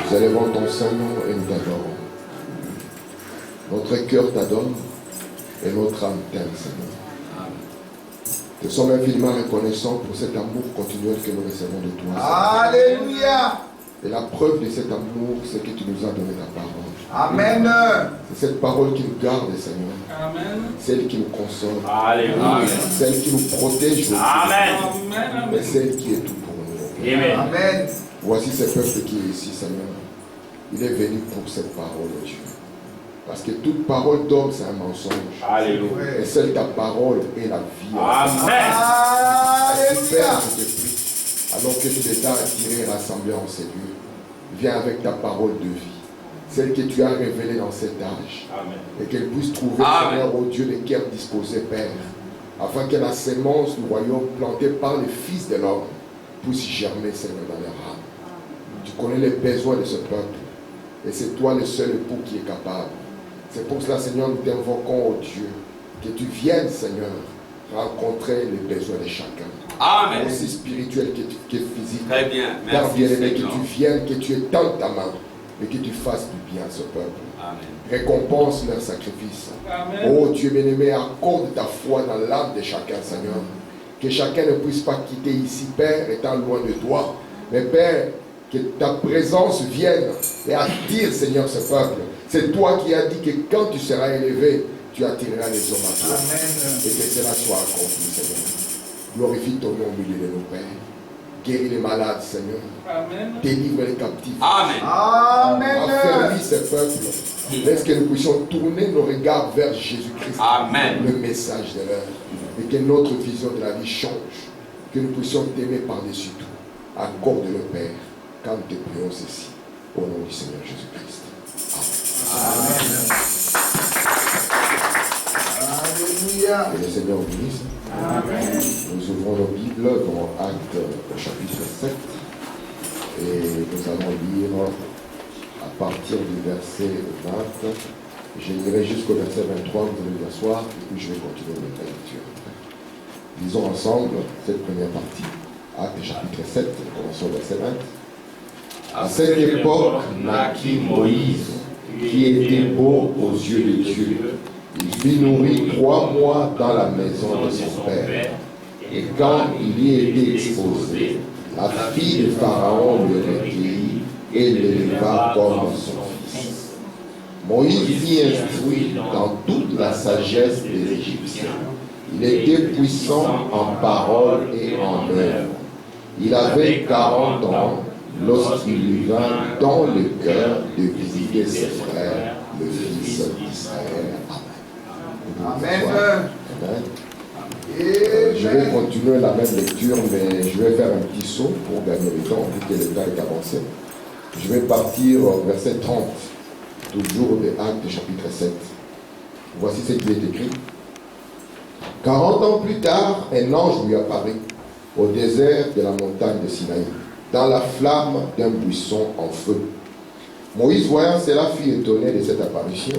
Nous élevons ton Saint-Nom et nous t'adorons. Notre cœur t'adore et notre âme t'aime, Seigneur. Nous sommes infiniment reconnaissants pour cet amour continuel que nous recevons de toi. Alléluia. Et la preuve de cet amour, c'est que tu nous as donné ta parole. Amen. C'est cette parole qui nous garde, Seigneur. Amen. Celle qui nous console. Alléluia. Celle qui nous protège. Amen. Et celle qui est tout pour nous. Amen. Amen. Voici ce peuple qui est ici, Seigneur. Il est venu pour cette parole, Dieu. Parce que toute parole d'homme, c'est un mensonge. Alléluia. Et seule ta parole est la vie. Amen. Père, je te prie, alors que tu les as attirés et rassemblés en ces lieux, viens avec ta parole de vie, celle que tu as révélée dans cet âge. Amen. Et qu'elle puisse trouver, Seigneur, ô Dieu, les cœurs disposés, Père, afin que la sémence du royaume plantée par les fils de l'homme puisse germer, Seigneur, dans leur âme. Tu connais les besoins de ce peuple, et c'est toi le seul époux qui est capable. C'est pour cela, Seigneur, nous t'invoquons, ô Dieu, que tu viennes, Seigneur, rencontrer les besoins de chacun. Amen. Aussi spirituel que physique. Très bien. Car Merci, bien-aimé, que Seigneur. tu viennes, que tu étendes ta main et que tu fasses du bien à ce peuple. Amen. Récompense leur sacrifice. Amen. Oh Dieu bien-aimé, accorde ta foi dans l'âme de chacun, Seigneur. Que chacun ne puisse pas quitter ici, Père, étant loin de toi. Mais Père, que ta présence vienne et attire, Seigneur, ce peuple. C'est toi qui as dit que quand tu seras élevé, tu attireras les hommes à toi. Amen. Et que cela soit accompli, Seigneur. Glorifie ton nom au milieu de nos pères. Guéris les malades, Seigneur. Amen. Délivre les captifs. Amen. Amen. Affermis ce peuple. Laisse que nous puissions tourner nos regards vers Jésus-Christ. Amen. Le message de l'heure. Et que notre vision de la vie change. Que nous puissions t'aimer par-dessus tout. Accorde-le, Père, quand nous te prions ceci. Au nom du Seigneur Jésus-Christ. Amen. Alléluia. Que le Seigneur vous bénisse. Amen. Nous ouvrons nos Bibles dans Actes au chapitre 7 et nous allons lire à partir du verset 20. Je lirai jusqu'au verset 23, vous allez vous asseoir et puis je vais continuer notre lecture. Lisons ensemble cette première partie. Actes chapitre 7, commençons au verset 20. À cette époque naquit Moïse, qui était beau aux yeux de Dieu. Il fut nourri 3 mois dans la maison de son père. Et quand il y était exposé, la fille de Pharaon le recueillit et l'éleva comme son fils. Moïse fut instruit dans toute la sagesse des Égyptiens. Il était puissant en parole et en œuvre. Il avait 40 ans lorsqu'il lui vint dans le cœur de visiter ses frères, le fils d'Israël. Amen. Amen. Amen. Je vais continuer la même lecture, mais je vais faire un petit saut pour gagner le temps, vu que le temps est avancé. Je vais partir au verset 30, toujours de Actes chapitre 7. Voici ce qui est écrit. 40 ans plus tard, un ange lui apparut au désert de la montagne de Sinaï, dans la flamme d'un buisson en feu. Moïse, voyant cela, fut étonné de cette apparition.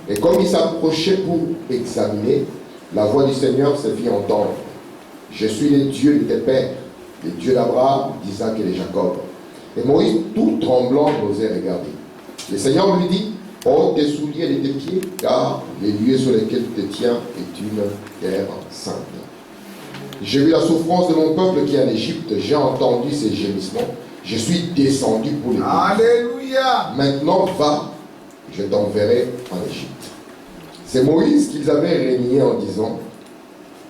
Et comme il s'approchait pour examiner, la voix du Seigneur se fit entendre. Je suis le Dieu de tes pères, le Dieu d'Abraham, d'Isaac et de Jacob. Et Moïse, tout tremblant, n'osait regarder. Le Seigneur lui dit, ôte tes souliers de tes pieds, car les lieux sur lesquels tu te tiens est une terre sainte. J'ai vu la souffrance de mon peuple qui est en Égypte, j'ai entendu ses gémissements, je suis descendu pour les bénir. Alléluia. Maintenant, va, je t'enverrai en Égypte. C'est Moïse qu'ils avaient régné en disant,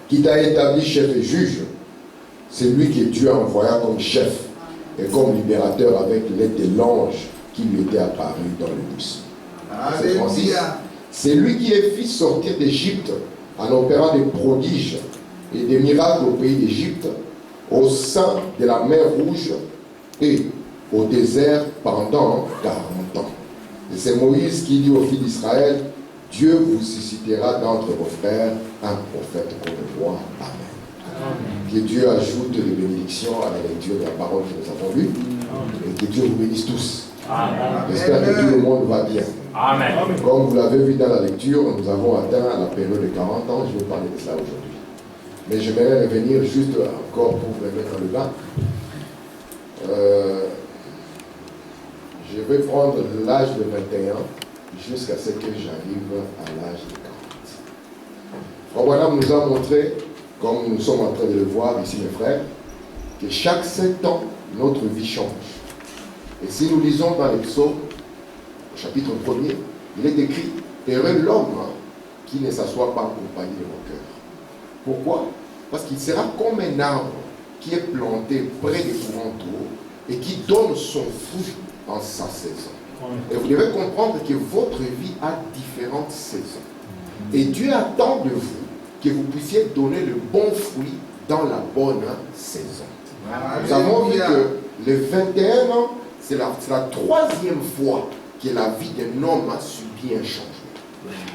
qui t'a établi chef et juge, c'est lui que Dieu envoya comme chef et comme libérateur avec l'aide de l'ange qui lui était apparu dans le buisson. Alléluia. C'est lui qui les fit sortir d'Égypte en opérant des prodiges et des miracles au pays d'Égypte, au sein de la mer Rouge et au désert pendant 40 ans. Et c'est Moïse qui dit aux filles d'Israël, Dieu vous suscitera d'entre vos frères un prophète comme moi. Amen. Que Dieu ajoute les bénédictions à la lecture de la parole que nous avons lue. Et que Dieu vous bénisse tous. J'espère que tout le monde va bien. Amen. Comme vous l'avez vu dans la lecture, nous avons atteint la période de 40 ans. Je vais parler de cela aujourd'hui. Mais j'aimerais revenir juste encore pour vous mettre dans le bain. Je vais prendre l'âge de 21 jusqu'à ce que j'arrive à l'âge de 40. Frère Branham nous a montré, comme nous sommes en train de le voir ici mes frères, que chaque 7 ans, notre vie change. Et si nous lisons dans les psaumes, au chapitre 1er, il est écrit « Heureux l'homme qui ne s'assoit pas en compagnie de mon cœur ». Pourquoi? Parce qu'il sera comme un arbre qui est planté près des courants d'eau et qui donne son fruit en sa saison. Et vous devez comprendre que votre vie a différentes saisons. Et Dieu attend de vous que vous puissiez donner le bon fruit dans la bonne saison. Nous avons vu que les 21 ans, c'est la 3e fois que la vie d'un homme a subi un changement.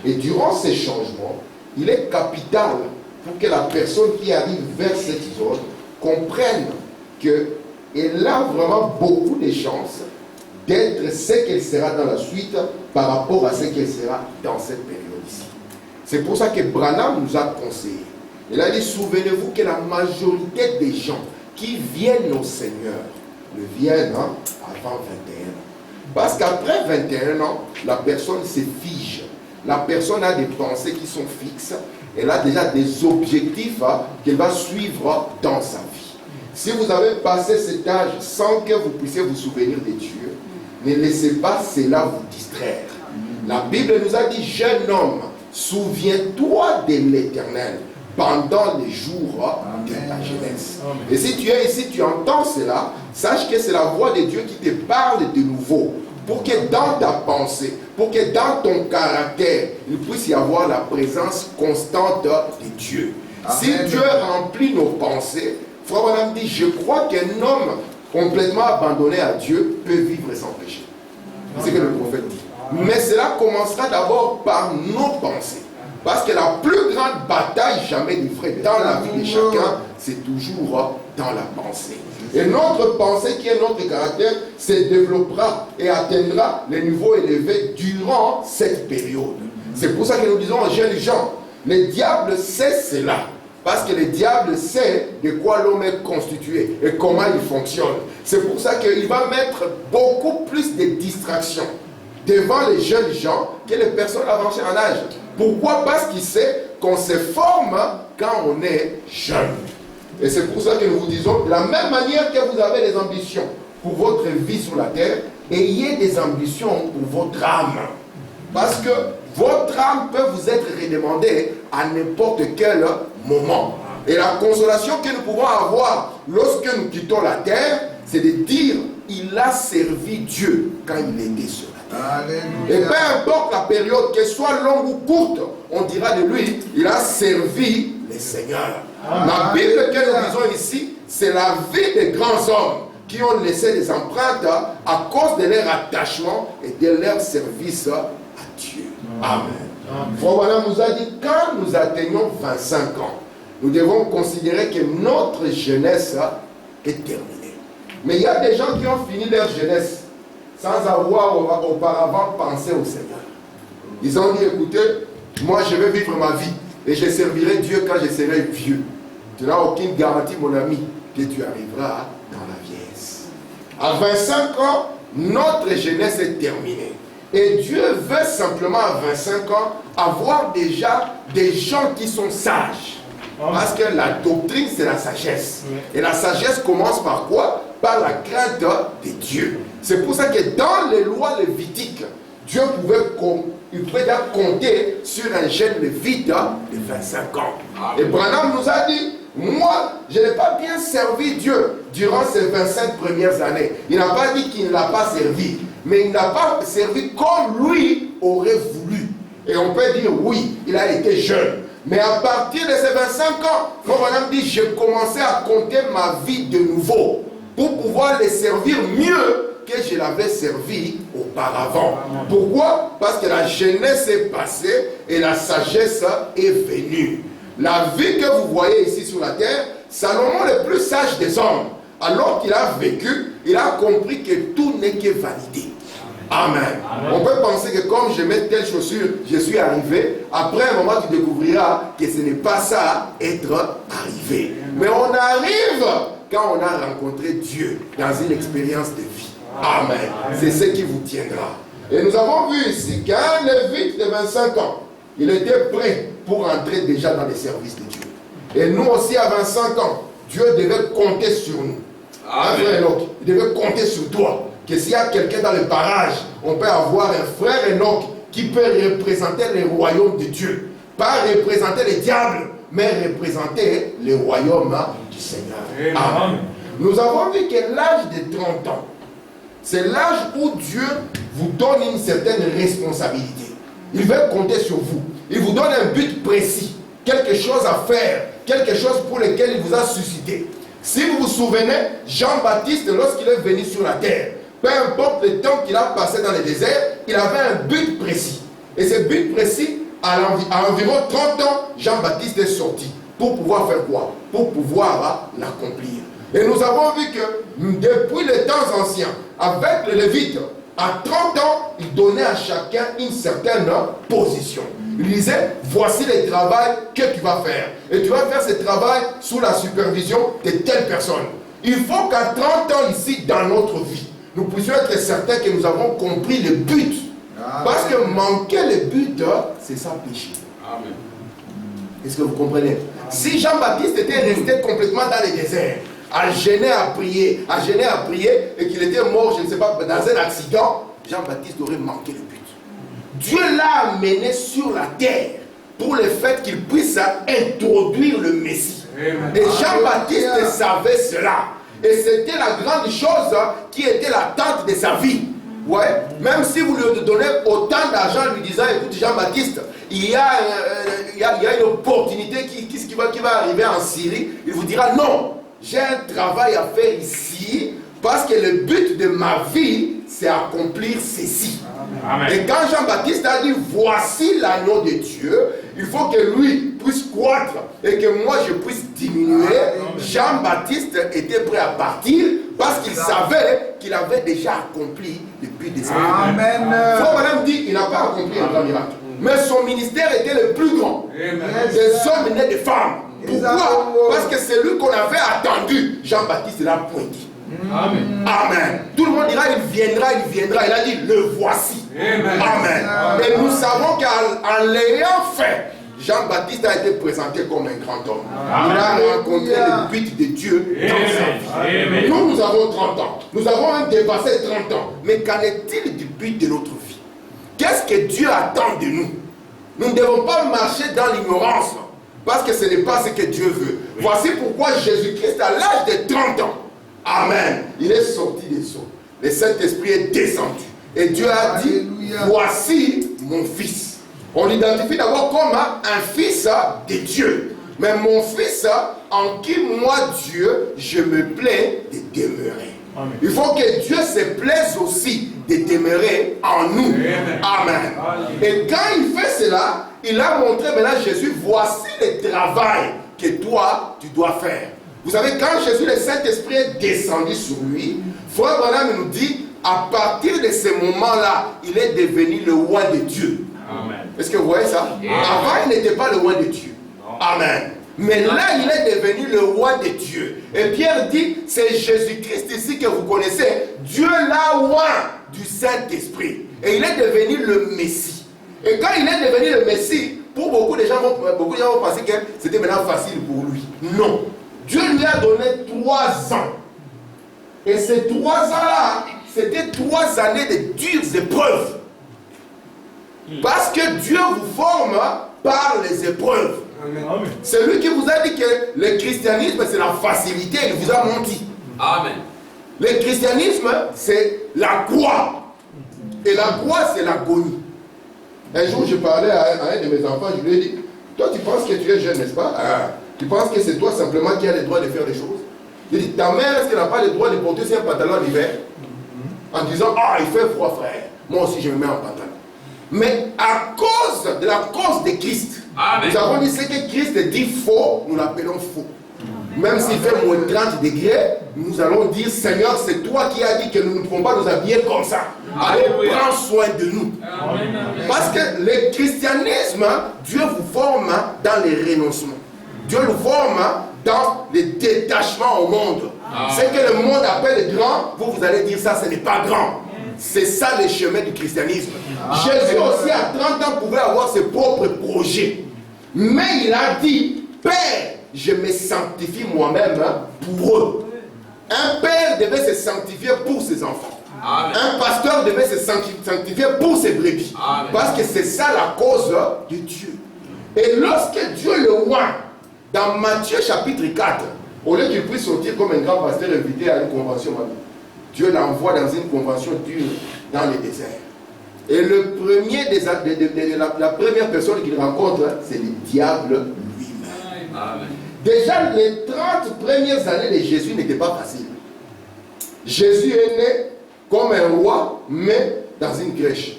Et durant ces changements, il est capital pour que la personne qui arrive vers cette zone comprenne qu'elle a vraiment beaucoup de chances d'être ce qu'elle sera dans la suite par rapport à ce qu'elle sera dans cette période ici. C'est pour ça que Branham nous a conseillé. Il a dit, souvenez-vous que la majorité des gens qui viennent au Seigneur ne viennent avant 21 ans. Parce qu'après 21 ans, la personne se fige. La personne a des pensées qui sont fixes. Elle a déjà des objectifs qu'elle va suivre dans sa vie. Si vous avez passé cet âge sans que vous puissiez vous souvenir de Dieu, ne laissez pas cela vous distraire. La Bible nous a dit, jeune homme, souviens-toi de l'Éternel pendant les jours de ta jeunesse. Et si tu es ici, tu entends cela, sache que c'est la voix de Dieu qui te parle de nouveau. Pour que dans ta pensée, pour que dans ton caractère, il puisse y avoir la présence constante de Dieu. Amen. Si Dieu remplit nos pensées, Frère Branham dit, je crois qu'un homme complètement abandonné à Dieu peut vivre sans péché. C'est ce que le prophète dit. Mais cela commencera d'abord par nos pensées. Parce que la plus grande bataille jamais livrée dans la vie de chacun, c'est toujours dans la pensée. Et notre pensée, qui est notre caractère, se développera et atteindra les niveaux élevés durant cette période. C'est pour ça que nous disons aux jeunes gens, le diable sait cela. Parce que le diable sait de quoi l'homme est constitué et comment il fonctionne. C'est pour ça qu'il va mettre beaucoup plus de distractions devant les jeunes gens que les personnes avancées en âge. Pourquoi? Parce qu'il sait qu'on se forme quand on est jeune. Et c'est pour ça que nous vous disons, de la même manière que vous avez des ambitions pour votre vie sur la terre, ayez des ambitions pour votre âme. Parce que votre âme peut vous être redemandée à n'importe quel moment. Et la consolation que nous pouvons avoir lorsque nous quittons la terre, c'est de dire, il a servi Dieu quand il était sur la terre. Alléluia. Et peu importe la période, qu'elle soit longue ou courte, on dira de lui, il a servi le Seigneur. La Bible que nous lisons ici, c'est la vie des grands hommes qui ont laissé des empreintes à cause de leur attachement et de leur service à Dieu. Amen. Frère Branham nous a dit, quand nous atteignons 25 ans, nous devons considérer que notre jeunesse est terminée. Mais il y a des gens qui ont fini leur jeunesse sans avoir auparavant pensé au Seigneur. Ils ont dit, écoutez, moi je vais vivre ma vie et je servirai Dieu quand je serai vieux. Tu n'as aucune garantie, mon ami, que tu arriveras dans la vieillesse. À 25 ans, notre jeunesse est terminée. Et Dieu veut simplement à 25 ans avoir déjà des gens qui sont sages. Parce que la doctrine, c'est la sagesse. Et la sagesse commence par quoi? Par la crainte de Dieu. C'est pour ça que dans les lois lévitiques, Dieu pouvait compter sur un jeune lévite de 25 ans. Et Branham nous a dit, moi, je n'ai pas bien servi Dieu durant ces 25 premières années. Il n'a pas dit qu'il ne l'a pas servi, mais il n'a pas servi comme lui aurait voulu. Et on peut dire, oui, il a été jeune. Mais à partir de ces 25 ans, mon Branham dit, j'ai commencé à compter ma vie de nouveau pour pouvoir les servir mieux que je l'avais servi auparavant. Pourquoi? Parce que la jeunesse est passée et la sagesse est venue. La vie que vous voyez ici sur la terre, Salomon le plus sage des hommes, alors qu'il a vécu, il a compris que tout n'est que vanité. Amen. Amen. On peut penser que comme je mets telle chaussure, je suis arrivé. Après un moment, tu découvriras que ce n'est pas ça, être arrivé. Mais on arrive quand on a rencontré Dieu dans une expérience de vie. Amen. C'est ce qui vous tiendra. Et nous avons vu ici qu'un lévite de 25 ans, il était prêt pour entrer déjà dans les services de Dieu. Et nous aussi à 25 ans, Dieu devait compter sur nous. Un frère Enoch, il devait compter sur toi. Que s'il y a quelqu'un dans le barrage, on peut avoir un frère Enoch qui peut représenter le royaume de Dieu. Pas représenter les diables, mais représenter le royaume du Seigneur. Amen. Nous avons vu que l'âge de 30 ans, c'est l'âge où Dieu vous donne une certaine responsabilité. Il veut compter sur vous. Il vous donne un but précis, quelque chose à faire, quelque chose pour lequel il vous a suscité. Si vous vous souvenez, Jean-Baptiste, lorsqu'il est venu sur la terre, peu importe le temps qu'il a passé dans le désert, il avait un but précis. Et ce but précis, à environ 30 ans, Jean-Baptiste est sorti. Pour pouvoir faire quoi? Pour pouvoir l'accomplir. Et nous avons vu que depuis les temps anciens, avec le Lévite, à 30 ans, il donnait à chacun une certaine position. Il disait, voici le travail que tu vas faire. Et tu vas faire ce travail sous la supervision de telle personne. Il faut qu'à 30 ans ici, dans notre vie, nous puissions être certains que nous avons compris le but. Amen. Parce que manquer le but, c'est ça péché. Amen. Est-ce que vous comprenez? Si Jean-Baptiste était resté complètement dans le désert, à gêner à prier, et qu'il était mort, je ne sais pas, dans un accident, Jean-Baptiste aurait manqué le but. Dieu l'a amené sur la terre pour le fait qu'il puisse introduire le Messie. Amen. Et Jean-Baptiste savait cela. Et c'était la grande chose qui était l'attente de sa vie. Ouais. Même si vous lui donnez autant d'argent lui disant, écoute Jean-Baptiste, il y a une opportunité qui va arriver en Syrie, il vous dira non, j'ai un travail à faire ici parce que le but de ma vie, c'est accomplir ceci. Amen. Et quand Jean-Baptiste a dit, voici l'agneau de Dieu, il faut que lui puisse croître et que moi je puisse diminuer. Jean-Baptiste était prêt à partir parce qu'il savait qu'il avait déjà accompli le but de sa vie. Amen. Frère Madame dit, il n'a pas accompli un grand miracle. Mais son ministère était le plus grand. Des hommes nés de femmes. Pourquoi? Parce que c'est lui qu'on avait attendu. Jean-Baptiste l'a pointé. Amen. Amen. Tout le monde dira, il viendra. Il a dit, le voici. Amen. Amen. Et nous savons qu'en l'ayant fait, Jean-Baptiste a été présenté comme un grand homme. Amen. Il a rencontré le but de Dieu dans sa vie. Amen. Nous avons 30 ans. Nous avons même dépassé 30 ans. Mais qu'en est-il du but de notre vie? Qu'est-ce que Dieu attend de nous? Nous ne devons pas marcher dans l'ignorance. Parce que ce n'est pas ce que Dieu veut. Voici pourquoi Jésus-Christ, à l'âge de 30 ans, Amen, il est sorti des eaux. Le Saint-Esprit est descendu. Et Dieu a dit, voici mon fils. On l'identifie d'abord comme un fils de Dieu. Mais mon fils, en qui moi, Dieu, je me plais de demeurer. Amen. Il faut que Dieu se plaise aussi de demeurer en nous. Amen. Amen. Et quand il fait cela, il a montré maintenant Jésus, voici le travail que toi, tu dois faire. Vous savez, quand Jésus, le Saint-Esprit est descendu sur lui, Frère Branham nous dit, à partir de ce moment-là, il est devenu le roi de Dieu. Amen. Est-ce que vous voyez ça? Amen. Avant, il n'était pas le roi de Dieu. Non. Amen. Mais là, il est devenu le roi de Dieu. Et Pierre dit, c'est Jésus-Christ ici que vous connaissez. Dieu l'a oint du Saint-Esprit. Et il est devenu le Messie. Et quand il est devenu le Messie, pour beaucoup de gens vont penser que c'était maintenant facile pour lui. Non. Dieu lui a donné 3 ans. Et ces 3 ans-là, c'était 3 années de dures épreuves. Parce que Dieu vous forme par les épreuves. Amen. C'est lui qui vous a dit que le christianisme, c'est la facilité. Il vous a menti. Amen. Le christianisme, c'est la croix. Et la croix, c'est l'agonie. Un jour, je parlais à un de mes enfants, je lui ai dit, toi, tu penses que tu es jeune, n'est-ce pas? Tu penses que c'est toi simplement qui as le droit de faire des choses? Je dis, ta mère, est-ce qu'elle n'a pas le droit de porter un pantalon d'hiver? En disant, ah, il fait froid, frère. Moi aussi, je me mets en pantalon. Mais à cause de la cause de Christ, Amen. Nous avons dit ce que Christ dit faux, nous l'appelons faux. Même s'il fait moins 30 degrés, nous allons dire, Seigneur, c'est toi qui as dit que nous ne pouvons pas nous habiller comme ça. Allez, prends soin de nous. Amen. Parce que le christianisme, Dieu vous forme dans les renoncements. Dieu nous forme dans le détachement au monde. Ce que le monde appelle grand, vous allez dire ça, ce n'est pas grand. C'est ça le chemin du christianisme. Jésus aussi à 30 ans pouvait avoir ses propres projets. Mais il a dit, Père, je me sanctifie moi-même pour eux. Un père devait se sanctifier pour ses enfants. Amen. Un pasteur devait se sanctifier pour ses brebis. Amen. Parce que c'est ça la cause de Dieu. Et lorsque Dieu le oint, dans Matthieu chapitre 4, au lieu qu'il puisse sortir comme un grand pasteur invité à une convention, Dieu l'envoie dans une convention dure dans le désert. Et le premier la première personne qu'il rencontre, c'est le diable lui-même. Amen. Déjà, les 30 premières années de Jésus n'étaient pas faciles. Jésus est né comme un roi, mais dans une crèche,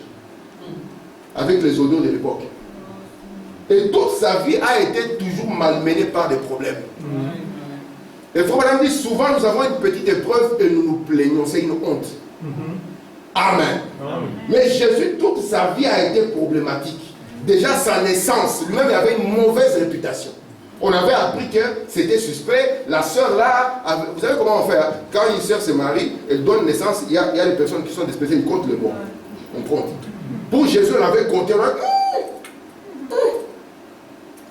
avec les odeurs de l'époque. Et toute sa vie a été toujours malmenée par des problèmes. Et frère madame dit, souvent nous avons une petite épreuve et nous nous plaignons, c'est une honte. Amen. Mais Jésus, toute sa vie a été problématique. Déjà sa naissance, lui-même il avait une mauvaise réputation. On avait appris que c'était suspect. La sœur là, vous savez comment on fait hein? Quand une sœur se marie, elle donne naissance, il y a des personnes qui sont disposées, ils comptent le mot. On compte. Pour Jésus, on avait compté.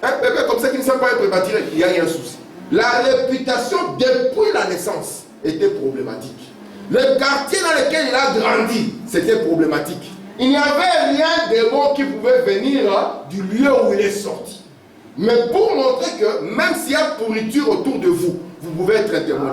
Un bébé comme ça qui ne sent pas être prématuré, il y a un souci. La réputation depuis la naissance était problématique. Le quartier dans lequel il a grandi, c'était problématique. Il n'y avait rien de bon qui pouvait venir du lieu où il est sorti. Mais pour montrer que même s'il y a pourriture autour de vous, vous pouvez être un témoin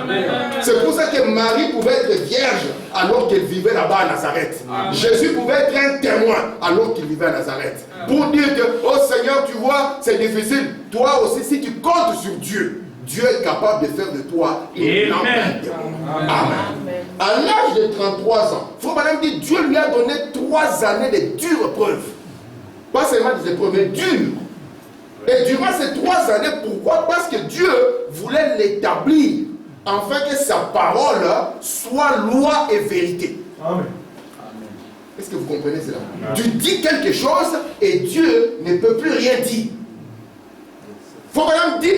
de Dieu. C'est pour ça que Marie pouvait être vierge alors qu'elle vivait là-bas à Nazareth. Jésus pouvait être un témoin alors qu'il vivait à Nazareth. Pour dire que, oh Seigneur, tu vois, c'est difficile. Toi aussi, si tu comptes sur Dieu, Dieu est capable de faire de toi une tempête. Amen. À l'âge de 33 ans, il faut madame dire, Dieu lui a donné 3 années de dures preuves. Pas seulement des épreuves, mais dures. Et durant ces 3 années, pourquoi? Parce que Dieu voulait l'établir, afin que sa parole soit loi et vérité. Amen. Est-ce que vous comprenez cela? Tu dis quelque chose et Dieu ne peut plus rien dire. Faut vraiment dire,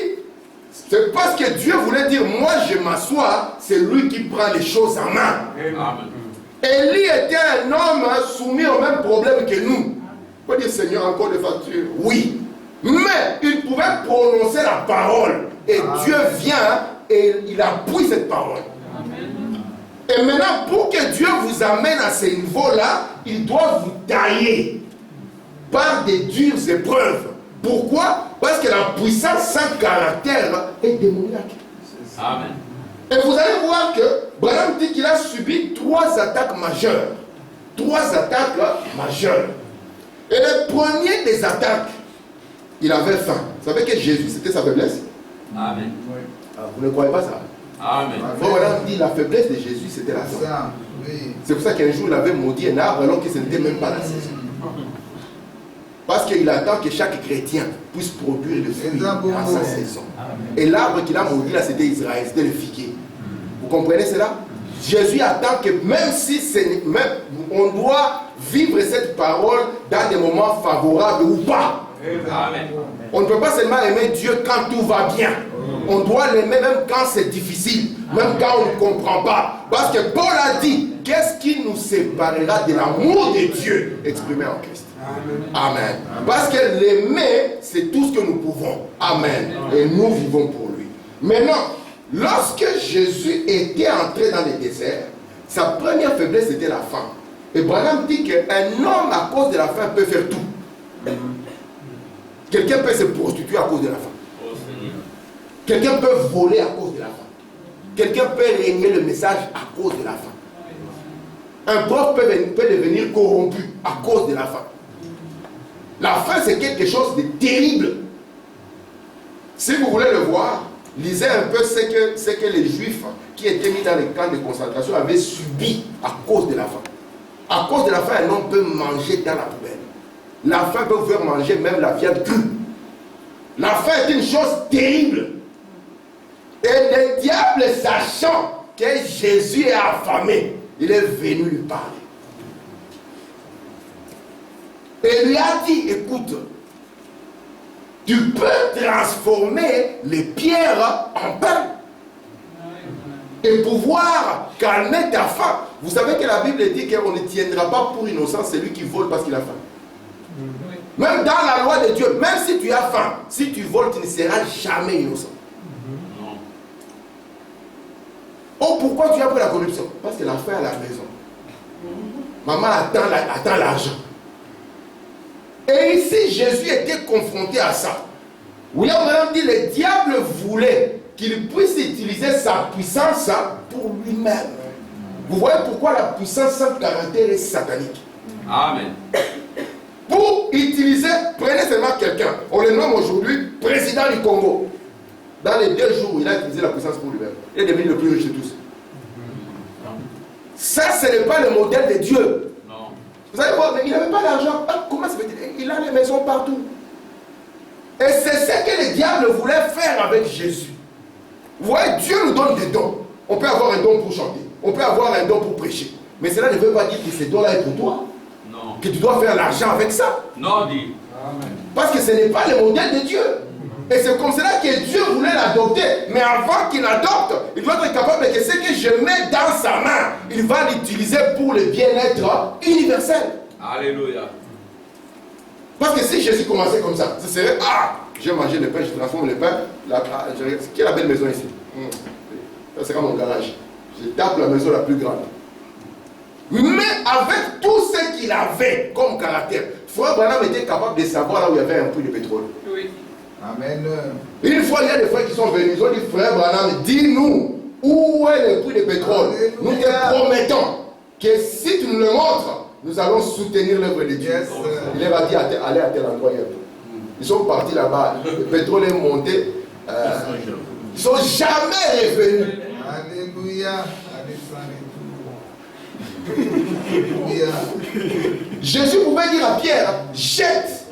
c'est parce que Dieu voulait dire, moi je m'assois, c'est lui qui prend les choses en main. Amen. Élie était un homme soumis au même problème que nous. On peut dire, Seigneur, encore des factures? Oui. Mais il pouvait prononcer la parole. Et Dieu vient et il appuie cette parole. Amen. Et maintenant, pour que Dieu vous amène à ce niveau-là, il doit vous tailler par des dures épreuves. Pourquoi? Parce que la puissance sans caractère est démoniaque. Amen. Et vous allez voir que Branham dit qu'il a subi 3 attaques majeures. 3 attaques majeures. Et le premier des attaques, il avait faim. Vous savez que Jésus, c'était sa faiblesse? Amen. Vous ne croyez pas ça? Amen. Branham dit la faiblesse de Jésus, c'était la faim. C'est pour ça qu'un jour, il avait maudit un arbre alors que ce n'était même pas la saison. Parce qu'il attend que chaque chrétien puisse produire le fruit à sa saison. Et l'arbre qu'il a maudit là, c'était Israël, c'était le figuier. Vous comprenez cela? Jésus attend que même si on doit vivre cette parole dans des moments favorables ou pas. Amen. On ne peut pas seulement aimer Dieu quand tout va bien. On doit l'aimer même quand c'est difficile, même quand on ne comprend pas. Parce que Paul a dit, qu'est-ce qui nous séparera de l'amour de Dieu exprimé en Christ? Amen. Parce que l'aimer, c'est tout ce que nous pouvons. Amen. Et nous vivons pour lui. Maintenant, lorsque Jésus était entré dans le désert, sa première faiblesse était la faim. Et Branham dit qu'un homme à cause de la faim peut faire tout. Quelqu'un peut se prostituer à cause de la faim. Quelqu'un peut voler à cause de la faim. Quelqu'un peut régner le message à cause de la faim. Un prof peut devenir corrompu à cause de la faim. La faim, c'est quelque chose de terrible. Si vous voulez le voir, lisez un peu ce que les Juifs qui étaient mis dans les camps de concentration avaient subi à cause de la faim. À cause de la faim, un homme peut manger dans la poubelle. La faim peut vous faire manger même la viande crue. La faim est une chose terrible. Et le diable, sachant que Jésus est affamé, il est venu lui parler. Et lui a dit, écoute, tu peux transformer les pierres en pain. et pouvoir calmer ta faim. Vous savez que la Bible dit qu'on ne tiendra pas pour innocent celui qui vole parce qu'il a faim. Même dans la loi de Dieu, même si tu as faim, si tu voles, tu ne seras jamais innocent. Oh, pourquoi tu as pris la corruption? Parce que la faim à la maison. Maman attend l'argent. Et ici, Jésus était confronté à ça. William Branham dit, le diable voulait qu'il puisse utiliser sa puissance pour lui-même. Vous voyez pourquoi la puissance sans caractère est satanique. Amen. Pour utiliser, prenez seulement quelqu'un. On le nomme aujourd'hui président du Congo. Dans les 2 jours où il a utilisé la puissance pour lui-même, il est devenu le plus riche de tous. Ça, ce n'est pas le modèle de Dieu. Non. Vous allez voir, mais il n'avait pas d'argent. Comment ça fait-il? Il a les maisons partout. Et c'est ce que le diable voulait faire avec Jésus. Vous voyez, Dieu nous donne des dons. On peut avoir un don pour chanter. On peut avoir un don pour prêcher. Mais cela ne veut pas dire que ces dons-là est pour toi. Non. Que tu dois faire l'argent avec ça. Non, dit. Parce que ce n'est pas le modèle de Dieu. Et c'est comme cela que Dieu voulait l'adopter. Mais avant qu'il l'adopte, il doit être capable que ce que je mets dans sa main, il va l'utiliser pour le bien-être universel. Alléluia. Parce que si Jésus commençait comme ça, ce serait, j'ai mangé le pain, je transforme le pain. Qui est la belle maison ici? Ça sera mon garage. Je tape la maison la plus grande. Mais avec tout ce qu'il avait comme caractère, Frère Branham était capable de savoir là où il y avait un puits de pétrole. Oui. Amen. Une fois, il y a des frères qui sont venus, ils ont dit, Frère Branham, dis-nous où est le puits de pétrole. Alléluia. Nous te promettons que si tu nous le montres, nous allons soutenir l'œuvre de Dieu. Yes. Il leur a dit, allez à tel endroit. Ils sont partis là-bas, le pétrole est monté. Ils ne sont jamais revenus. Alléluia. Alléluia. Jésus pouvait dire à Pierre, jette,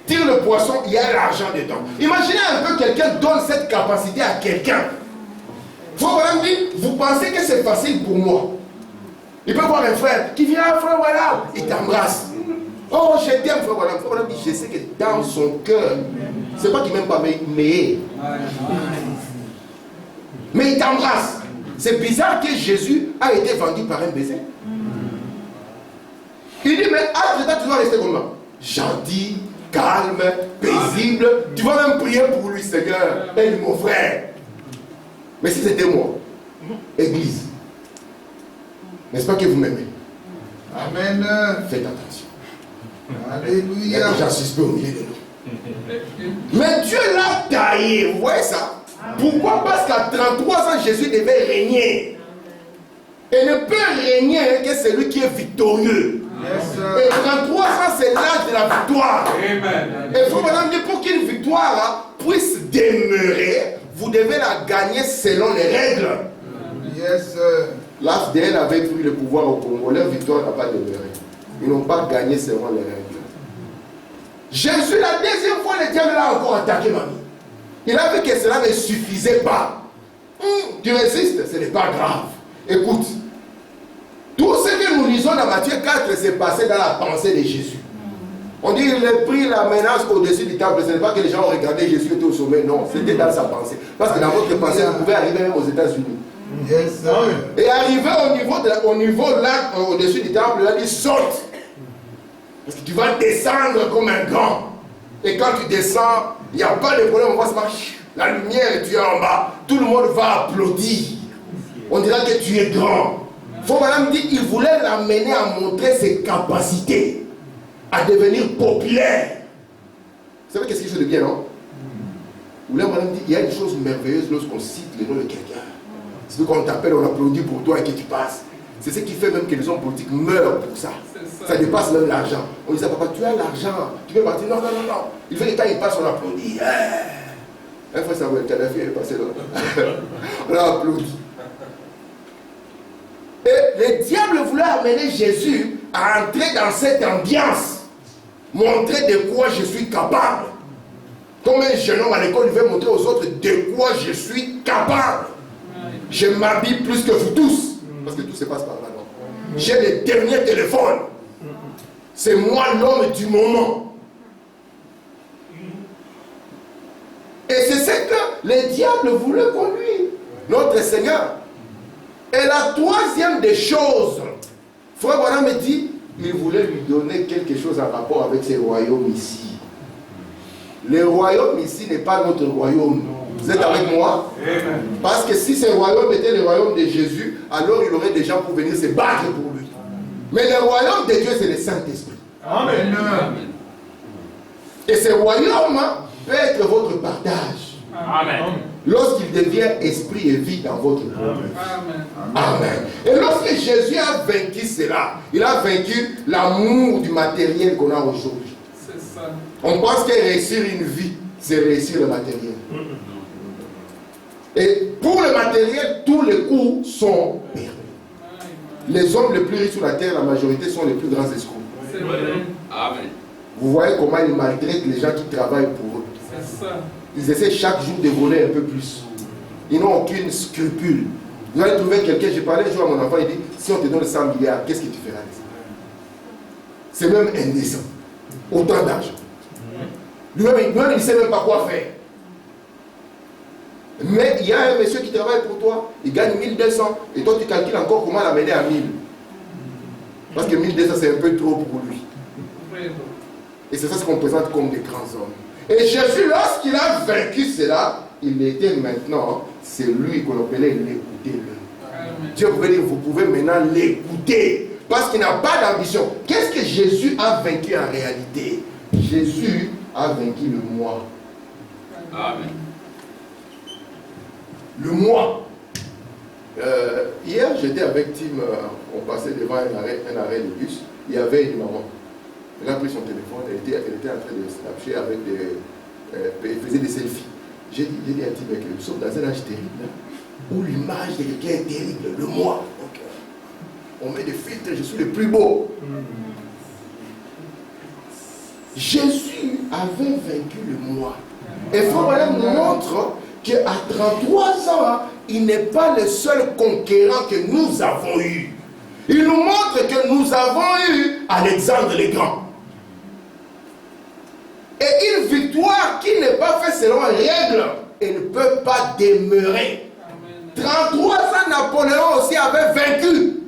tire le poisson, il y a l'argent dedans. Imaginez un peu quelqu'un donne cette capacité à quelqu'un. Frère Branham dit, vous pensez que c'est facile pour moi? Il peut voir un frère qui vient, frère, voilà, il t'embrasse. Oh, je t'aime, frère Branham. Frère Branham dit, je sais que dans son cœur, c'est pas qu'il m'aime pas, mais il t'embrasse. C'est bizarre que Jésus a été vendu par un baiser. Il dit, mais après tu dois rester comment? Gentil, calme, paisible. Tu vas même prier pour lui, Seigneur. Aide mon frère. Mais si c'était moi, Église, n'est-ce pas que vous m'aimez? Amen. Faites attention. Il y a Alléluia. des gens suspects au milieu de nous. Mais Dieu l'a taillé, vous voyez ça? Pourquoi? Parce qu'à 33 ans, Jésus devait régner. Et ne peut régner que celui qui est victorieux. Yes. Et 33 ans, c'est l'âge de la victoire. Amen. Et il faut maintenant dire, pour qu'une victoire puisse demeurer, vous devez la gagner selon les règles. Yes. L'AFDL avait pris le pouvoir au Congo, leur victoire n'a pas demeuré. Ils n'ont pas gagné selon les règles. Jésus, la deuxième fois, le diable l'a encore attaqué, mamie. Il a vu que cela ne suffisait pas. Tu résistes, ce n'est pas grave. Écoute, tout ce que nous lisons dans Matthieu 4 s'est passé dans la pensée de Jésus. On dit qu'il a pris la menace au-dessus du temple. Ce n'est pas que les gens ont regardé Jésus était au sommet, non. C'était dans sa pensée. Parce que dans votre pensée, vous pouvez arriver même aux États-Unis. Yes. Et arrivé au niveau là, au-dessus du temple, il a dit saute. Parce que tu vas descendre comme un grand. Et quand tu descends, il n'y a pas de problème, on va se marcher. La lumière et tu es en bas. Tout le monde va applaudir. On dira que tu es grand. Faut madame dit qu'il voulait l'amener à montrer ses capacités, à devenir populaire. Vous savez qu'est-ce qu'il fait de bien, non? Vous voulez madame dit, il y a une chose merveilleuse lorsqu'on cite le nom de quelqu'un. C'est qu'on t'appelle, on applaudit pour toi et que tu passes. C'est ce qui fait même que les hommes politiques meurent pour ça. Ça dépasse même l'argent. On dit ça, papa, tu as l'argent. Tu peux partir. Non, non, non, non. Il fait que quand il passe, on applaudit. Un fois, ça va être Kadhafi, elle est passée là. On a applaudi. Et le diable voulait amener Jésus à entrer dans cette ambiance. Montrer de quoi je suis capable. Comme un jeune homme à l'école, il veut montrer aux autres de quoi je suis capable. Je m'habille plus que vous tous. Parce que tout se passe par là. J'ai le dernier téléphone. C'est moi l'homme du moment. Et c'est ce que le diable voulait conduire. notre Seigneur. Et la troisième des choses, Frère Branham me dit, il voulait lui donner quelque chose en rapport avec ces royaumes ici. Le royaume ici n'est pas notre royaume. Vous êtes avec moi? Parce que si ce royaume était le royaume de Jésus, alors il aurait des gens pour venir se battre pour lui. Mais le royaume de Dieu, c'est le Saint-Esprit. Amen. Et ce royaume peut être votre partage. Amen. Lorsqu'il devient esprit et vie dans votre corps. Amen. Et lorsque Jésus a vaincu cela, il a vaincu l'amour du matériel qu'on a aujourd'hui. C'est ça. On pense que réussir une vie, c'est réussir le matériel. Et pour le matériel, tous les coups sont permis. Les hommes les plus riches sur la terre, la majorité sont les plus grands escrocs. C'est vrai. Amen. Vous voyez comment ils maltraitent les gens qui travaillent pour eux. C'est ça. Ils essaient chaque jour de voler un peu plus. Ils n'ont aucune scrupule. Vous allez trouver quelqu'un, j'ai parlé un jour à mon enfant, il dit, si on te donne 100 milliards, qu'est-ce que tu feras de ça? C'est même indécent. Autant d'argent. Lui-même, il ne sait même pas quoi faire. Mais il y a un monsieur qui travaille pour toi, il gagne 1200, et toi tu calcules encore comment l'amener à 1000. Parce que 1200 c'est un peu trop pour lui. Et c'est ça ce qu'on présente comme des grands hommes. Et Jésus, lorsqu'il a vaincu cela, il était maintenant, c'est lui qu'on appelait l'écouter-le. Dieu pouvait dire, vous pouvez maintenant l'écouter. Parce qu'il n'a pas d'ambition. Qu'est-ce que Jésus a vaincu en réalité? Jésus a vaincu le moi. Amen. Le moi. Hier, j'étais avec Tim, on passait devant un arrêt de bus. Il y avait une maman. Elle a pris son téléphone, elle était en train de snapcher avec elle faisait des selfies. J'ai dit à Tim, nous sommes dans un âge terrible, où l'image de quelqu'un est terrible, le moi. Donc, on met des filtres, je suis le plus beau. Jésus avait vaincu le moi. Et Frère nous montre qu'à 33 ans, il n'est pas le seul conquérant que nous avons eu. Il nous montre que nous avons eu Alexandre le Grand. Et une victoire qui n'est pas faite selon les règles, elle ne peut pas demeurer. 33 ans, Napoléon aussi avait vaincu.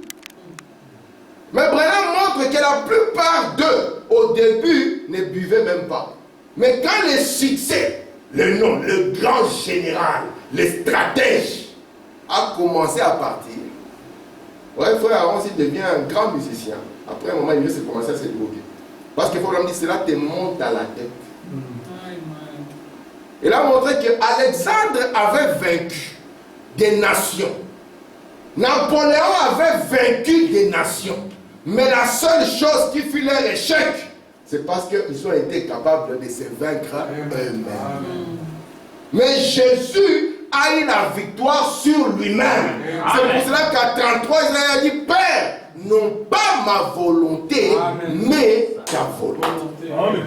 Mais Branham montre que la plupart d'eux, au début, ne buvaient même pas. Mais quand le succès, le nom, le grand général, le stratège, a commencé à partir, ouais, frère Aaron, s'il devient un grand musicien, après un moment, il va commencer à se droguer. Parce qu'il faut leur dire, cela te monte à la tête. Il a montré que Alexandre avait vaincu des nations. Napoléon avait vaincu des nations. Mais la seule chose qui fut leur échec, c'est parce qu'ils ont été capables de se vaincre eux-mêmes. Mais Jésus a eu la victoire sur lui-même. C'est pour cela qu'à 33 ans, il a dit, Père, non pas ma volonté, mais ta volonté. Amen.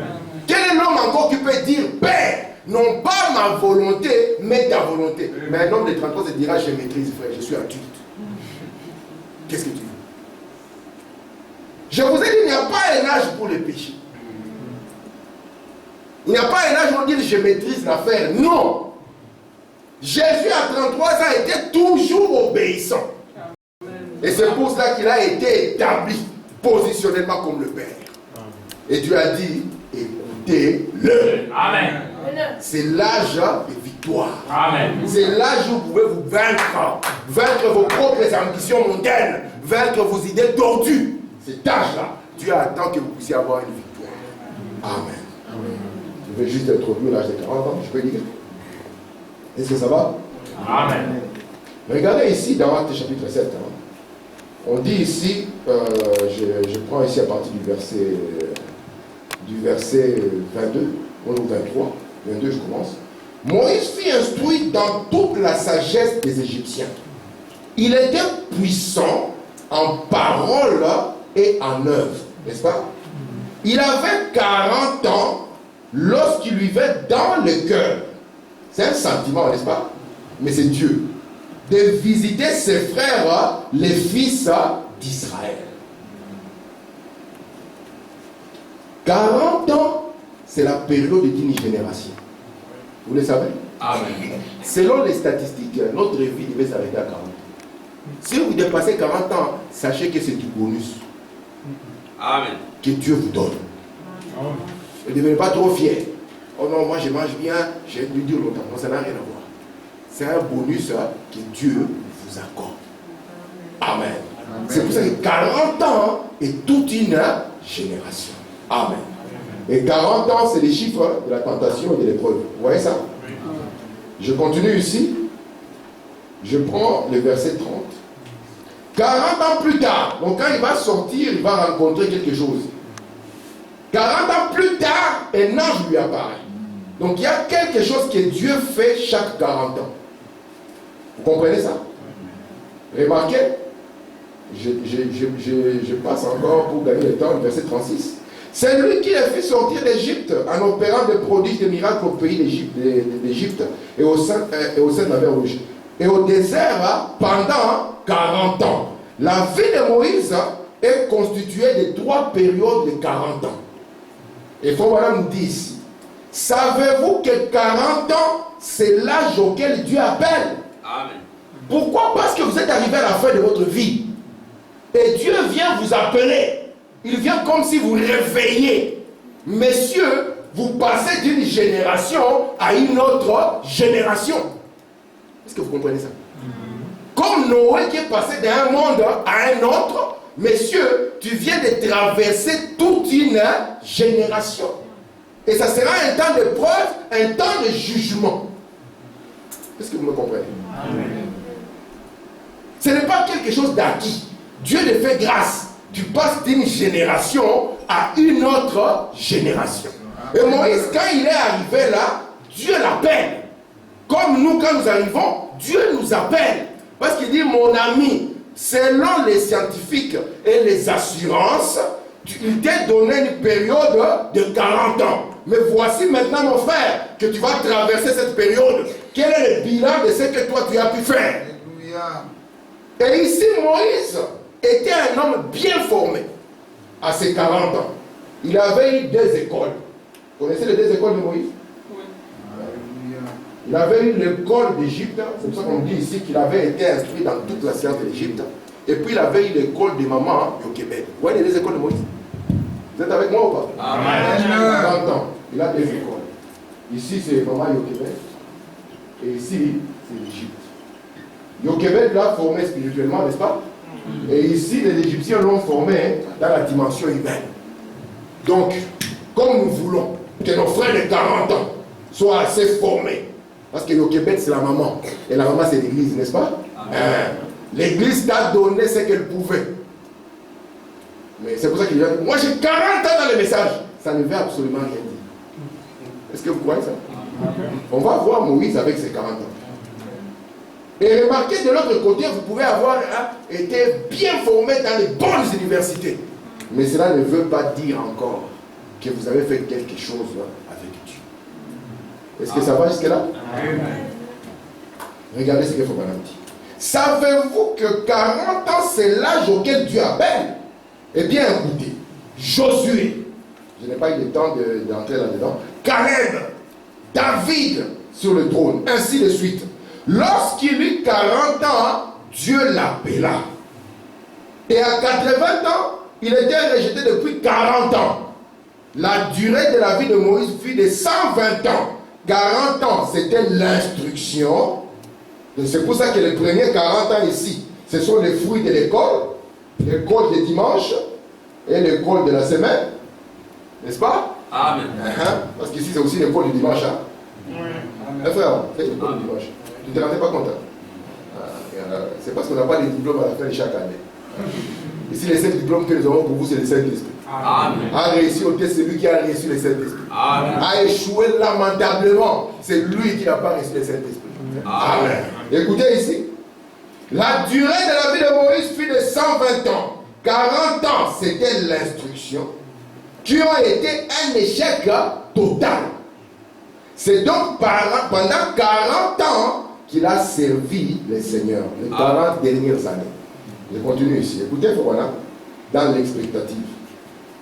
Quel est l'homme encore qui peut dire, Père, non pas ma volonté, mais ta volonté? Mais un homme de 33 ans dira, je maîtrise, frère, je suis adulte. Qu'est-ce que tu veux? Je vous ai dit, il n'y a pas un âge pour le péché. Il n'y a pas un âge où on dit, je maîtrise l'affaire. Non. Jésus à 33 ans était toujours obéissant. Et c'est pour cela qu'il a été établi positionnellement comme le Père. Et Dieu a dit, écoutez-le. Amen. C'est l'âge de victoire. Amen. C'est l'âge où vous pouvez vous vaincre. Vaincre vos propres ambitions mondaines. Vaincre vos idées tordues. Cet âge-là, Dieu attend que vous puissiez avoir une victoire. Amen. Je vais juste introduire l'âge de 40 ans, je peux dire. Est-ce que ça va? Amen. Regardez ici dans Actes chapitre 7. On dit ici, je prends ici à partir du verset 22, ou 23, 22 je commence. Moïse fut instruit dans toute la sagesse des Égyptiens. Il était puissant en parole et en œuvre, n'est-ce pas? Il avait 40 ans lorsqu'il vivait dans le cœur. C'est un sentiment, n'est-ce pas? Mais c'est Dieu. De visiter ses frères, les fils d'Israël. 40 ans, c'est la période d'une génération. Vous le savez? Amen. Selon les statistiques, notre vie devait s'arrêter à 40 ans. Si vous dépassez 40 ans, sachez que c'est du bonus. Amen. Que Dieu vous donne. Ne devenez pas trop fiers. Oh non, moi je mange bien, j'ai dû dire longtemps. Non, ça n'a rien à voir. C'est un bonus que Dieu vous accorde. Amen. C'est pour ça que 40 ans est toute une génération. Amen. Et 40 ans, c'est les chiffres de la tentation et de l'épreuve. Vous voyez ça? Je continue ici. Je prends le verset 30. 40 ans plus tard, donc quand il va sortir, il va rencontrer quelque chose. 40 ans plus tard, un ange lui apparaît. Donc il y a quelque chose que Dieu fait chaque 40 ans. Vous comprenez ça? Remarquez, je passe encore pour gagner le temps, le verset 36. C'est lui qui a fait sortir d'Égypte en opérant des prodiges, des miracles au pays d'Égypte et au sein de la mer Rouge. Et au désert pendant 40 ans. La vie de Moïse est constituée de 3 périodes de 40 ans. Et Frère nous dit ici, savez-vous que 40 ans, c'est l'âge auquel Dieu appelle? Amen. Pourquoi? Parce que vous êtes arrivé à la fin de votre vie. Et Dieu vient vous appeler. Il vient comme si vous réveillez. Messieurs, vous passez d'une génération à une autre génération. Est-ce que vous comprenez ça? Comme Noé qui est passé d'un monde à un autre, messieurs, tu viens de traverser toute une génération. Et ça sera un temps de preuve, un temps de jugement. Est-ce que vous me comprenez? Amen. Ce n'est pas quelque chose d'acquis. Dieu te fait grâce. Tu passes d'une génération à une autre génération. Et Moïse, quand il est arrivé là, Dieu l'appelle. Comme nous, quand nous arrivons, Dieu nous appelle. Parce qu'il dit, mon ami, selon les scientifiques et les assurances, il t'a donné une période de 40 ans. Mais voici maintenant, mon frère, que tu vas traverser cette période. Quel est le bilan de ce que toi tu as pu faire? Alléluia. Et ici, Moïse était un homme bien formé à ses 40 ans. Il avait eu 2 écoles. Vous connaissez les 2 écoles de Moïse? Oui. Il avait eu l'école d'Égypte. C'est pour ça qu'on dit ici qu'il avait été instruit dans toute la science de l'Égypte. Et puis il avait eu l'école de maman au Québec. Vous voyez les 2 écoles de Moïse? Vous êtes avec moi ou pas? Amen. 40 ans. Il a 2 écoles. Ici c'est maman au Québec. Et ici c'est l'Égypte. Jochebed l'a formé spirituellement, n'est-ce pas? Et ici, les Égyptiens l'ont formé dans la dimension humaine. Donc, comme nous voulons que nos frères de 40 ans soient assez formés, parce que Jochebed c'est la maman, et la maman c'est l'église, n'est-ce pas? L'église t'a donné ce qu'elle pouvait. Mais c'est pour ça qu'il dit, moi j'ai 40 ans dans le message. Ça ne veut absolument rien dire. Est-ce que vous croyez ça? On va voir Moïse avec ses 40 ans. Et remarquez de l'autre côté, vous pouvez avoir été bien formé dans les bonnes universités. Mais cela ne veut pas dire encore que vous avez fait quelque chose avec Dieu. Est-ce que ça va jusque-là? Regardez ce qu'il faut maintenant dire. Savez-vous que 40 ans, c'est l'âge auquel Dieu appelle? Eh bien, écoutez, Josué, je n'ai pas eu le temps d'entrer là-dedans, Caleb, David sur le trône, ainsi de suite. Lorsqu'il eut 40 ans, Dieu l'appela. Et à 80 ans, il était rejeté depuis 40 ans. La durée de la vie de Moïse fut de 120 ans. 40 ans, c'était l'instruction. C'est pour ça que les premiers 40 ans ici, ce sont les fruits de l'école. L'école de dimanche et l'école de la semaine. N'est-ce pas? Amen. Parce qu'ici, c'est aussi l'école du dimanche. Hein? Frère, c'est l'école du dimanche. Tu ne te rendais pas compte? C'est parce qu'on n'a pas les diplômes à la fin de chaque année. Ici, les 5 diplômes que nous avons pour vous, c'est les 5 esprits. A réussi au test, c'est lui qui a reçu les 5 esprits. A échoué lamentablement, c'est lui qui n'a pas reçu les 5 esprits. Amen. Écoutez ici. La durée de la vie de Moïse fut de 120 ans. 40 ans, c'était l'instruction, qui ont été un échec total. C'est donc pendant 40 ans qu'il a servi le Seigneur, les 40 dernières années. Je continue ici. Écoutez, voilà, dans l'expectative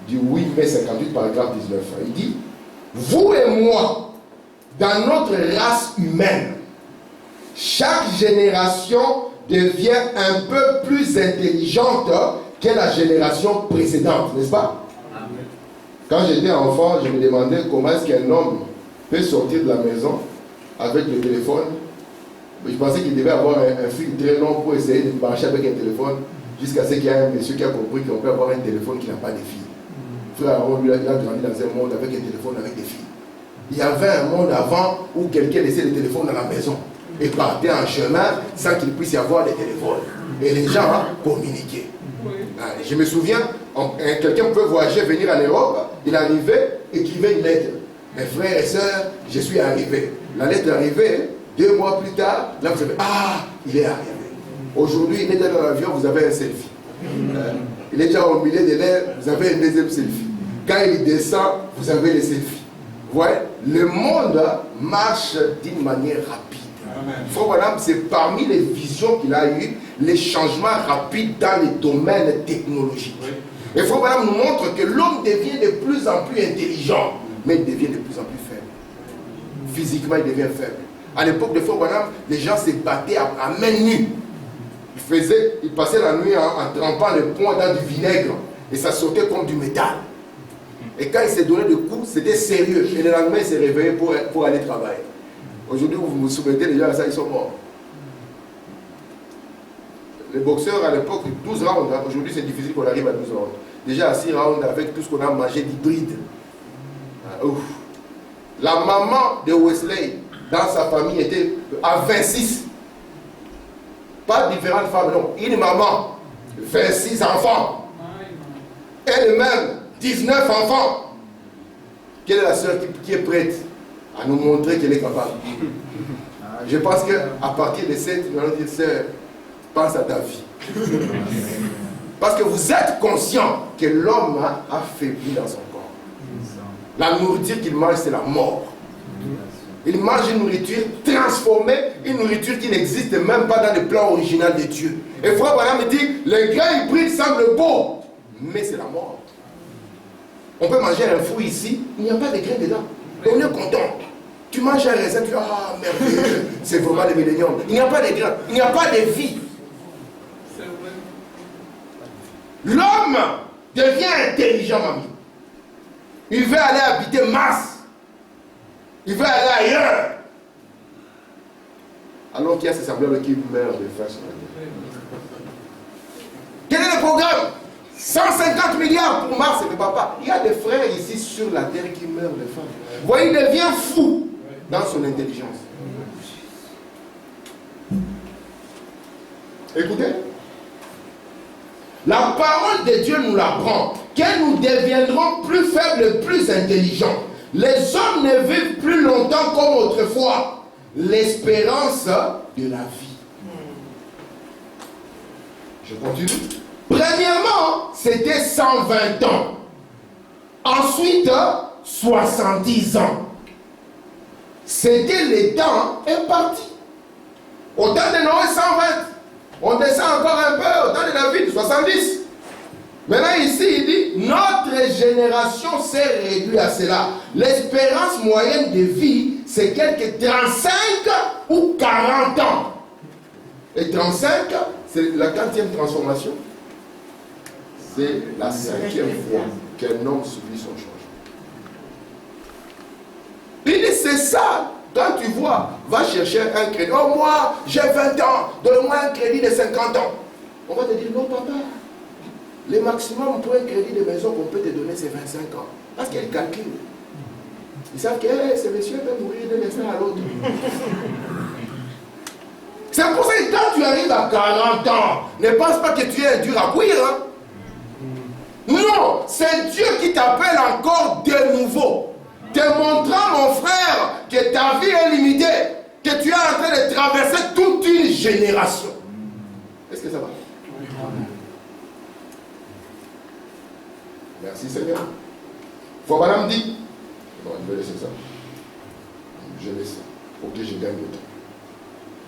du 8 mai 58, paragraphe 19, il dit, vous et moi, dans notre race humaine, chaque génération devient un peu plus intelligente que la génération précédente, n'est-ce pas? Quand j'étais enfant, je me demandais comment est-ce qu'un homme peut sortir de la maison avec le téléphone. Je pensais qu'il devait avoir un fil très long pour essayer de marcher avec un téléphone jusqu'à ce qu'il y ait un monsieur qui a compris qu'on peut avoir un téléphone qui n'a pas de fil. Frère Aaron, lui, il a grandi dans un monde avec un téléphone avec des fils. Il y avait un monde avant où quelqu'un laissait le téléphone dans la maison et partait en chemin sans qu'il puisse y avoir des téléphones. Et les gens communiquaient. Je me souviens, quelqu'un pouvait voyager, venir en Europe, il arrivait, écrivait une lettre. Mes frères et sœurs, je suis arrivé. La lettre est arrivée, 2 mois plus tard, là vous savez, ah, il est arrivé. Aujourd'hui, il est dans l'avion, vous avez un selfie. Il est déjà au milieu de l'air, vous avez un deuxième selfie. Quand il descend, vous avez les selfies. Vous voyez, le monde marche d'une manière rapide. Frère Branham, c'est parmi les visions qu'il a eues, les changements rapides dans les domaines technologiques. Et Frère Branham nous montre que l'homme devient de plus en plus intelligent, mais il devient de plus en plus faible. Physiquement, il devient faible. À l'époque de Frère Branham, les gens se battaient à main nue. Ils passaient la nuit en trempant le poing dans du vinaigre et ça sautait comme du métal. Et quand il s'est donné des coups, c'était sérieux. Et le lendemain, il s'est réveillé pour aller travailler. Aujourd'hui, vous vous soumettez, les gens à ça, ils sont morts. Les boxeurs à l'époque, 12 rounds. Aujourd'hui, c'est difficile qu'on arrive à 12 rounds. Déjà à 6 rounds avec tout ce qu'on a mangé d'hybride. La maman de Wesley, dans sa famille, était à 26. Pas différentes femmes, non. Une maman, 26 enfants. Elle-même, 19 enfants. Quelle est la sœur qui est prête à nous montrer qu'elle est capable? Je pense qu'à partir de cette, nous allons dire, sœur, pense à ta vie. Parce que vous êtes conscient que l'homme a faibli dans son corps. La nourriture qu'il mange, c'est la mort. Il mange une nourriture transformée, une nourriture qui n'existe même pas dans le plan original de Dieu. Et Frère Branham me dit, les grains hybrides semblent beaux, mais c'est la mort. On peut manger un fruit ici, il n'y a pas de grains dedans. On est content. Tu manges un raisin, tu dis, ah, merveilleux, c'est vraiment le millénium. Il n'y a pas de grains, il n'y a pas de vie. L'homme devient intelligent, mamie. Il veut aller habiter Mars. Il veut aller ailleurs. Alors qu'il y a ces semblables qui meurent de faim sur la terre. Quel est le programme? 150 milliards pour Mars et le papa. Il y a des frères ici sur la terre qui meurent de faim. Vous voyez, il devient fou dans son intelligence. Écoutez. La parole de Dieu nous l'apprend, que nous deviendrons plus faibles, plus intelligents. Les hommes ne vivent plus longtemps comme autrefois. L'espérance de la vie. Je continue. Premièrement, c'était 120 ans. Ensuite, 70 ans. C'était le temps imparti. Au temps de Noé, 120. On descend encore un peu au temps de David, 70. Maintenant ici, il dit, notre génération s'est réduite à cela. L'espérance moyenne de vie, c'est quelque 35 ou 40 ans. Et 35, c'est la 40e transformation. C'est la 5e fois qu'un homme subit son changement. Il dit, c'est ça. Quand tu vois, va chercher un crédit. Oh, moi, j'ai 20 ans, donne-moi un crédit de 50 ans. On va te dire, non, papa. Le maximum pour un crédit de maison qu'on peut te donner, c'est 25 ans. Parce qu'ils calculent. Ils savent que ce monsieur peut mourir d'un instant à l'autre. C'est pour ça que quand tu arrives à 40 ans, ne pense pas que tu es un dur à cuire. Hein? Non, c'est Dieu qui t'appelle encore de nouveau. Te montrant, mon frère, que ta vie est limitée, que tu es en train de traverser toute une génération. Est-ce que ça va? Merci Seigneur. Frère Branham dit, bon, je vais laisser ça. Je laisse pour que je gagne le temps.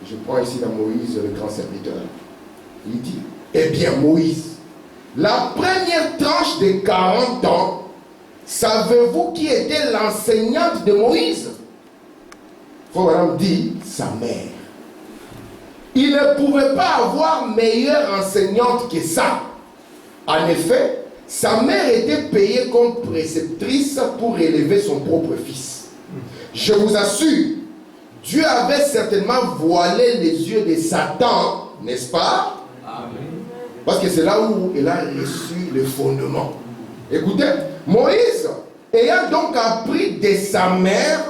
Je prends ici dans Moïse, le grand serviteur. Il dit, eh bien Moïse, la première tranche de 40 ans, savez-vous qui était l'enseignante de Moïse? Frère Branham dit sa mère. Il ne pouvait pas avoir meilleure enseignante que ça. En effet, sa mère était payée comme préceptrice pour élever son propre fils. Je vous assure, Dieu avait certainement voilé les yeux de Satan, n'est-ce pas? Parce que c'est là où il a reçu le fondement. Écoutez, Moïse, ayant donc appris de sa mère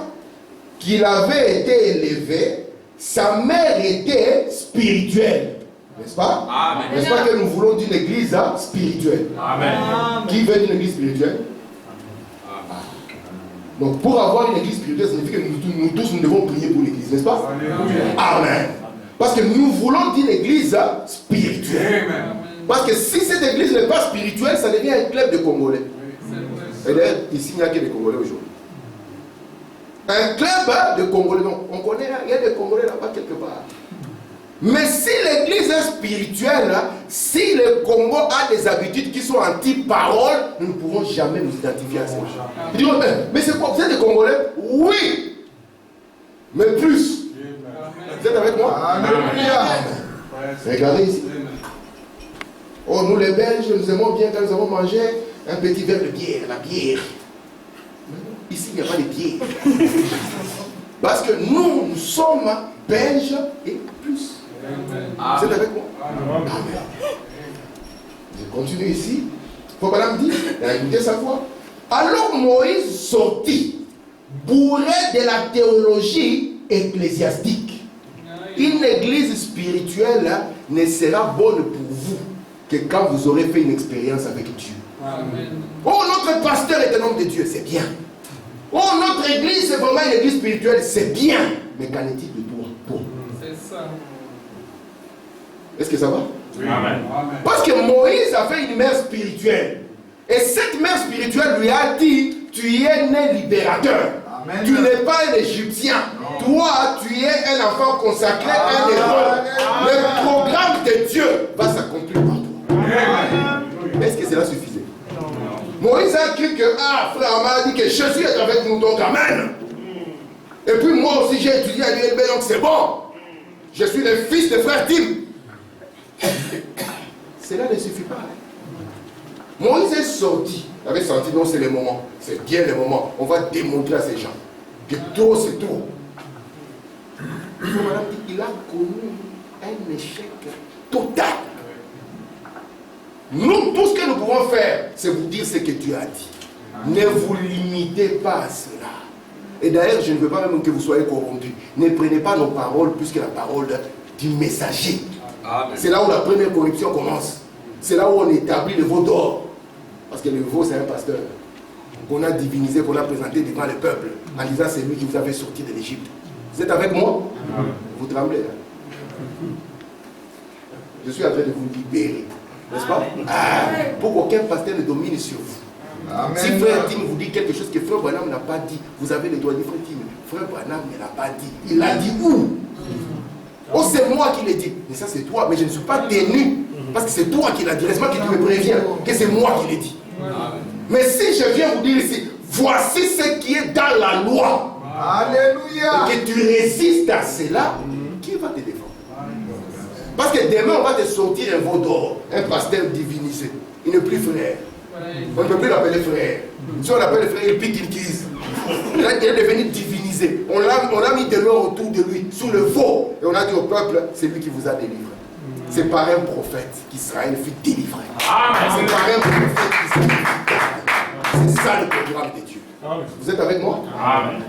qu'il avait été élevé, sa mère était spirituelle. N'est-ce pas? Amen. N'est-ce pas que nous voulons d'une église spirituelle? Amen. Qui veut d'une église spirituelle? Donc pour avoir une église spirituelle, ça signifie que nous tous nous devons prier pour l'église, n'est-ce pas? Amen. Parce que nous voulons d'une église spirituelle. Parce que si cette église n'est pas spirituelle, ça devient un club de Congolais. Et d'ailleurs, ici, il n'y a que des Congolais aujourd'hui. Un club de Congolais. Donc, on connaît, il y a des Congolais là-bas quelque part. Mais si l'église est spirituelle, si le Congo a des habitudes qui sont anti-parole, nous ne pouvons jamais nous identifier à ces gens. Ils diront, mais c'est quoi? Vous êtes des Congolais? Oui. Mais plus. Vous êtes avec moi? Alléluia. Regardez ici. Oh, nous les Belges, nous aimons bien quand nous avons mangé un petit verre de bière, la bière. Ici, il n'y a pas de bière. Parce que nous sommes Belges et plus. Vous êtes avec moi? Amen. Je continue ici. Il faut que madame dise, écoutez sa voix. Alors Moïse sortit, bourré de la théologie ecclésiastique. Une église spirituelle ne sera bonne pour vous que quand vous aurez fait une expérience avec Dieu. Amen. Oh, notre pasteur est un homme de Dieu, c'est bien. Oh, notre église, c'est vraiment une église spirituelle, c'est bien. Mais qu'en est-il de toi? Bon. C'est ça. Est-ce que ça va? Oui. Amen. Parce que Moïse a fait une mère spirituelle. Et cette mère spirituelle lui a dit, tu es né libérateur. Amen. Tu n'es pas un Égyptien. Non. Toi, tu es un enfant consacré, un héros. Le programme de Dieu va s'accomplir par toi. Est-ce que cela suffisait? Non. Moïse a cru que, frère Amar a dit que Jésus est avec nous, donc amen. Et puis moi aussi j'ai étudié à l'ULB, donc c'est bon. Je suis le fils de frère Tim. Cela ne suffit pas. Moïse est sorti. Il avait senti, non, c'est le moment. C'est bien le moment. On va démontrer à ces gens que trop, c'est trop. Il a connu un échec total. Nous, tout ce que nous pouvons faire, c'est vous dire ce que Dieu a dit. Ne vous limitez pas à cela. Et d'ailleurs, je ne veux pas même que vous soyez corrompus. Ne prenez pas nos paroles plus que la parole du messager. C'est là où la première corruption commence. C'est là où on établit le veau d'or. Parce que le veau, c'est un pasteur qu'on a divinisé, qu'on a présenté devant le peuple, en disant c'est lui qui vous avait sorti de l'Égypte. Vous êtes avec moi? Vous tremblez. Je suis en train de vous libérer. N'est-ce pas? Pour qu'aucun pasteur ne domine sur vous. Amen. Si frère Tim vous dit quelque chose que frère Branham n'a pas dit, vous avez le droit de dire frère Tim, frère Branham ne l'a pas dit. Il l'a dit où? Oh, c'est moi qui l'ai dit. Mais ça, c'est toi. Mais je ne suis pas tenu. Parce que c'est toi qui l'as dit. Reste-moi que tu me préviens que c'est moi qui l'ai dit. Mais si je viens vous dire ici, voici ce qui est dans la loi. Alléluia. Et que tu résistes à cela, qui va te défendre? Parce que demain, on va te sortir un veau d'or, un pasteur divinisé. Il n'est plus frère. On ne peut plus l'appeler frère. Si on l'appelle frère, il pique, il guise. Il est devenu divinisé. On a mis de l'or autour de lui, sous le veau. Et on a dit au peuple, c'est lui qui vous a délivré. C'est par un prophète qu'Israël fut délivré. C'est par un prophète qu'Israël fut délivré. C'est ça le programme de Dieu. Vous êtes avec moi? Amen.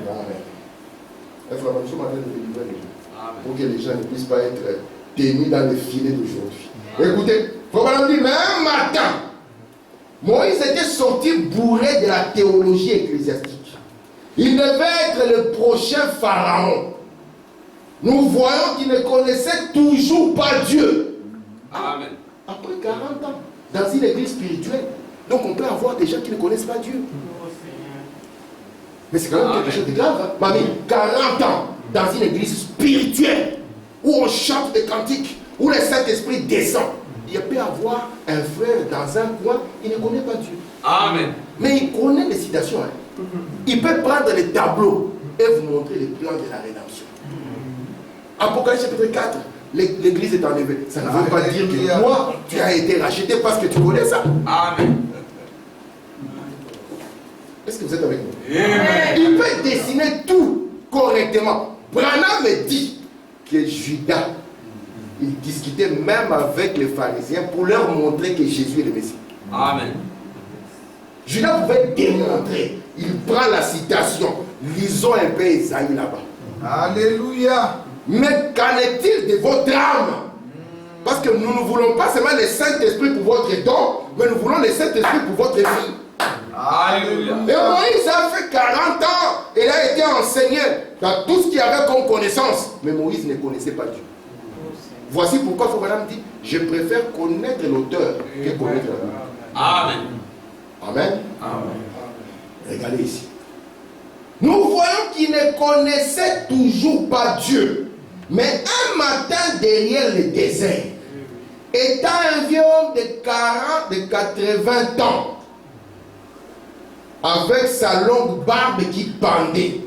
Est-ce que la même chose m'a de délivrer les gens? Pour que les gens ne puissent pas être tenus dans le filet d'aujourd'hui. Écoutez, il faut me dire, mais un matin, Moïse était sorti bourré de la théologie ecclésiastique. Il devait être le prochain pharaon. Nous voyons qu'il ne connaissait toujours pas Dieu. Amen. Après 40 ans, dans une église spirituelle. Donc on peut avoir des gens qui ne connaissent pas Dieu. Mais c'est quand même quelque chose de grave. Hein? Mamie, 40 ans dans une église spirituelle où on chante des cantiques, où le Saint-Esprit descend. Il peut y avoir un frère dans un coin, il ne connaît pas Dieu. Amen. Mais il connaît les citations. Hein. Il peut prendre les tableaux et vous montrer le plan de la rédemption. Apocalypse chapitre 4, l'église est enlevée. Ça ne veut pas dire que toi, tu as été racheté parce que tu connais ça. Amen. Est-ce que vous êtes avec moi? Il peut dessiner tout correctement. Branham me dit que Judas, il discutait même avec les pharisiens pour leur montrer que Jésus est le Messie. Amen. Judas pouvait démontrer. Il prend la citation. Lisons un peu Isaïe là-bas. Alléluia. Mais qu'en est-il de votre âme? Parce que nous ne voulons pas seulement le Saint-Esprit pour votre don, mais nous voulons le Saint-Esprit pour votre vie. Alléluia. Et Moïse a fait 40 ans. Il a été enseigné dans tout ce qu'il y avait comme connaissance. Mais Moïse ne connaissait pas Dieu. Voici pourquoi Foucault dit, je préfère connaître l'auteur que connaître la Bible. Amen. Amen. Amen. Regardez ici. Nous voyons qu'il ne connaissait toujours pas Dieu. Mais un matin derrière le désert, étant un vieux homme de 40, de 80 ans, avec sa longue barbe qui pendait,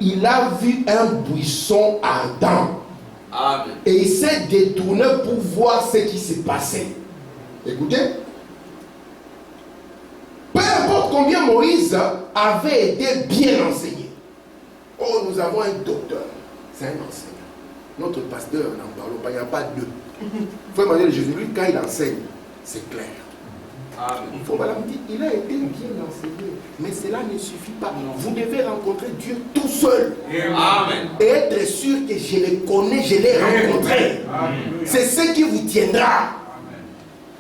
il a vu un buisson ardent. Amen. Et il s'est détourné pour voir ce qui s'est passé. Écoutez. Peu importe combien Moïse avait été bien enseigné. Oh, nous avons un docteur. C'est un enseignant. Notre pasteur, n'en parlons pas, il n'y a pas deux. Il faut demander de Jésus, lui, quand il enseigne, c'est clair. Amen. Il faut madame dire, il a été bien enseigné. Mais cela ne suffit pas. Vous devez rencontrer Dieu tout seul. Amen. Et être sûr que je le connais, je l'ai rencontré. C'est ce qui vous tiendra.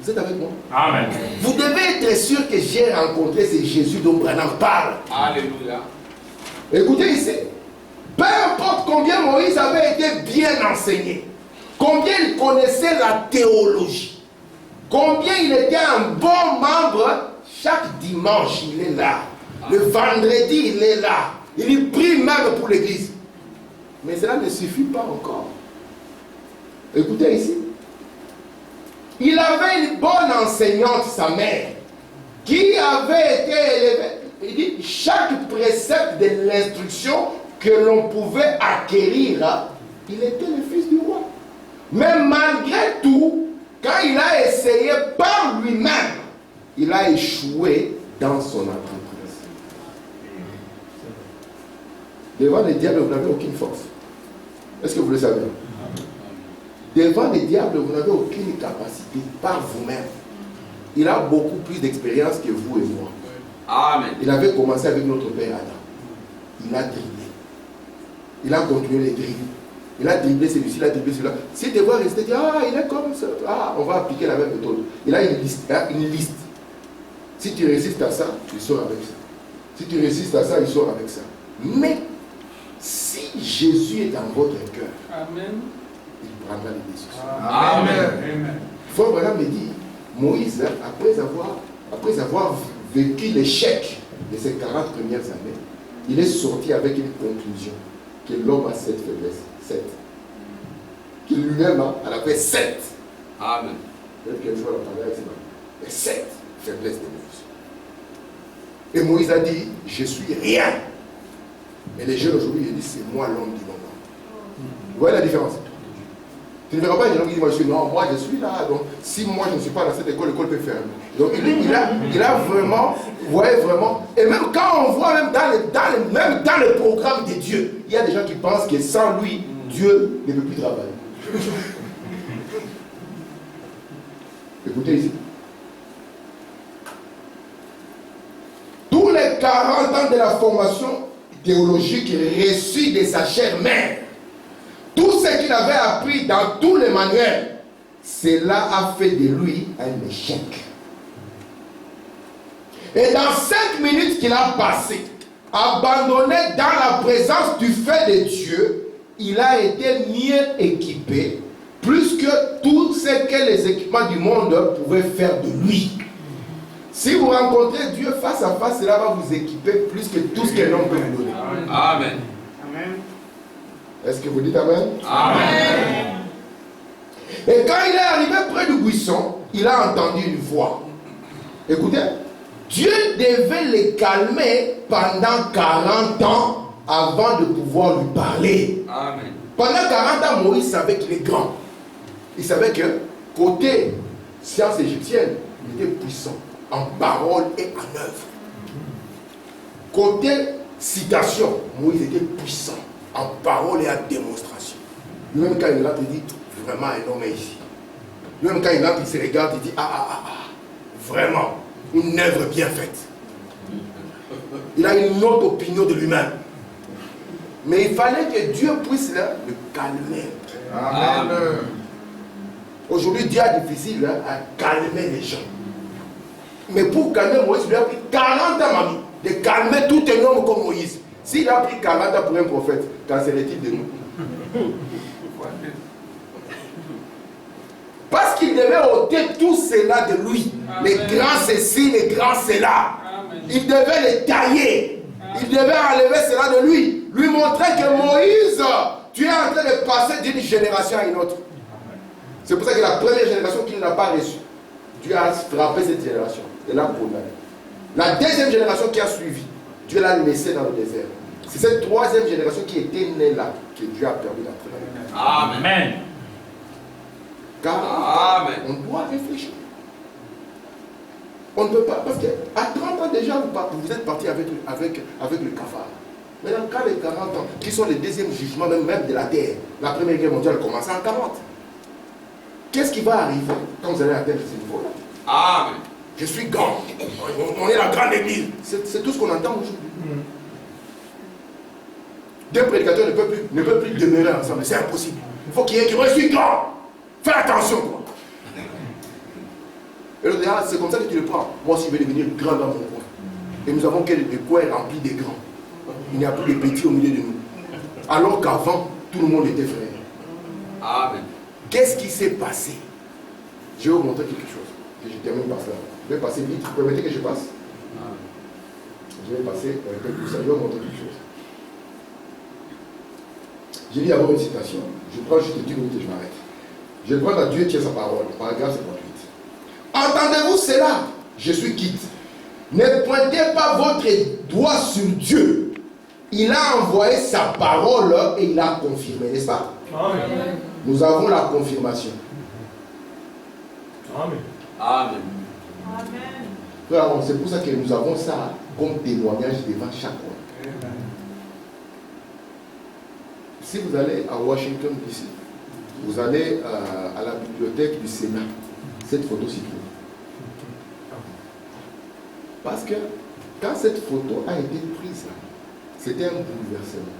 Vous êtes avec moi? Amen. Vous devez être sûr que j'ai rencontré ce Jésus dont Branham parle. Alléluia. Écoutez ici. Peu importe combien Moïse avait été bien enseigné, combien il connaissait la théologie, combien il était un bon membre, chaque dimanche il est là. Le vendredi il est là. Il prie même pour l'église. Mais cela ne suffit pas encore. Écoutez ici. Il avait une bonne enseignante, sa mère, qui avait été élevée. Il dit, chaque précepte de l'instruction que l'on pouvait acquérir, il était le fils du roi. Mais malgré tout, quand il a essayé par lui-même, il a échoué dans son entreprise. Devant les diables, vous n'avez aucune force. Est-ce que vous le savez? Devant les diables, vous n'avez aucune capacité par vous-même. Il a beaucoup plus d'expérience que vous et moi. Amen. Il avait commencé avec notre père Adam. Il a dribblé. Il a continué les dribbles. Il a dribblé celui-ci, il a dribblé celui-là. Si tu vois rester, dire, ah, il est comme ça. Ah, on va appliquer la même méthode. Il a une liste. Si tu résistes à ça, il sort avec ça. Si tu résistes à ça, il sort avec ça. Mais, si Jésus est dans votre cœur, Amen. il prendra les décisions. Amen. Frère Branham me dit, Moïse, après avoir vécu l'échec de ces 40 premières années, il est sorti avec une conclusion, que l'homme a 7 faiblesses. 7. Qu'il lui-même en avait 7. Amen. Peut-être qu'un jour on a parlé avec ses mains. Mais 7 faiblesses de Moïse. Et Moïse a dit, je suis rien. Mais les jeunes aujourd'hui, ils disent, c'est moi l'homme du moment. Vous voyez la différence? Tu ne verras pas les gens qui disent, moi je suis, non, moi je suis là, donc si moi je ne suis pas dans cette école, l'école peut fermer. Donc il a vraiment, vous voyez vraiment, et même quand on voit même dans le programme de Dieu, il y a des gens qui pensent que sans lui, Dieu ne peut plus travailler. Écoutez ici. Tous les 40 ans de la formation théologique reçue de sa chère mère, tout ce qu'il avait appris dans tous les manuels, cela a fait de lui un échec. Et dans 5 minutes qu'il a passé, abandonné dans la présence du fait de Dieu, il a été mieux équipé, plus que tout ce que les équipements du monde pouvaient faire de lui. Si vous rencontrez Dieu face à face, cela va vous équiper plus que tout ce que l'homme peut vous donner. Amen. Est-ce que vous dites Amen? Amen. Et quand il est arrivé près du buisson, il a entendu une voix. Écoutez, Dieu devait les calmer pendant 40 ans avant de pouvoir lui parler. Amen. Pendant 40 ans, Moïse savait qu'il est grand. Il savait que côté science égyptienne, il était puissant en parole et en œuvre. Côté citation, Moïse était puissant en parole et en démonstration. Lui-même quand il rentre, il dit, vraiment un homme est ici. Lui-même quand il rentre, il se regarde, il dit, vraiment, une œuvre bien faite. Il a une autre opinion de lui-même. Mais il fallait que Dieu puisse le calmer. Amen. Aujourd'hui, Dieu a difficile à calmer les gens. Mais pour calmer Moïse, il a pris 40 ans, mamie, de calmer tout un homme comme Moïse. S'il a pris 40 ans pour un prophète, qu'en serait-il de nous? Parce qu'il devait ôter tout cela de lui. Amen. Les grands ceci, les grands cela. Amen. Il devait les tailler. Amen. Il devait enlever cela de lui. Lui montrer que Moïse, tu es en train de passer d'une génération à une autre. C'est pour ça que la première génération qui ne l'a pas reçu, Dieu a frappé cette génération. Et l'a condamné. La deuxième génération qui a suivi, Dieu l'a laissé dans le désert. C'est cette troisième génération qui était née là que Dieu a permis d'entrer. Amen. Car on doit réfléchir. On ne peut pas, parce qu'à 30 ans déjà, vous êtes parti avec le cafard. Maintenant, quand les 40 ans, qui sont les deuxièmes jugements même de la terre, la première guerre mondiale commence en 40. Qu'est-ce qui va arriver quand vous allez atteindre ce niveau-là? Amen. Je suis grand. On est la grande église. C'est tout ce qu'on entend aujourd'hui. Deux prédicateurs ne peuvent plus demeurer ensemble. C'est impossible. Il faut qu'il y ait qui suis grand. Fais attention, quoi. Et l'autre dit, c'est comme ça que tu le prends. Moi aussi, je vais devenir grand dans mon coin. Et nous avons des coins remplis de grands. Il n'y a plus de petits au milieu de nous. Alors qu'avant, tout le monde était frère. Amen. Qu'est-ce qui s'est passé? Je vais vous montrer quelque chose. Et je termine par ça. Je vais passer vite. Vous permettez que je passe? Je vais passer un peu plus ça. Je vais vous montrer quelque chose. J'ai dit avant une citation. Je prends juste 10 minutes et je m'arrête. Je prends à Dieu tient sa parole. Paragraphe 58. Entendez-vous cela? Je suis quitte. Ne pointez pas votre doigt sur Dieu. Il a envoyé sa parole et il a confirmé, n'est-ce pas? Amen. Nous avons la confirmation. Amen. Amen. Amen. C'est pour ça que nous avons ça comme témoignage devant chacun. Si vous allez à Washington DC, vous allez à la bibliothèque du Sénat, cette photo s'y trouve. Parce que quand cette photo a été prise, c'était un bouleversement.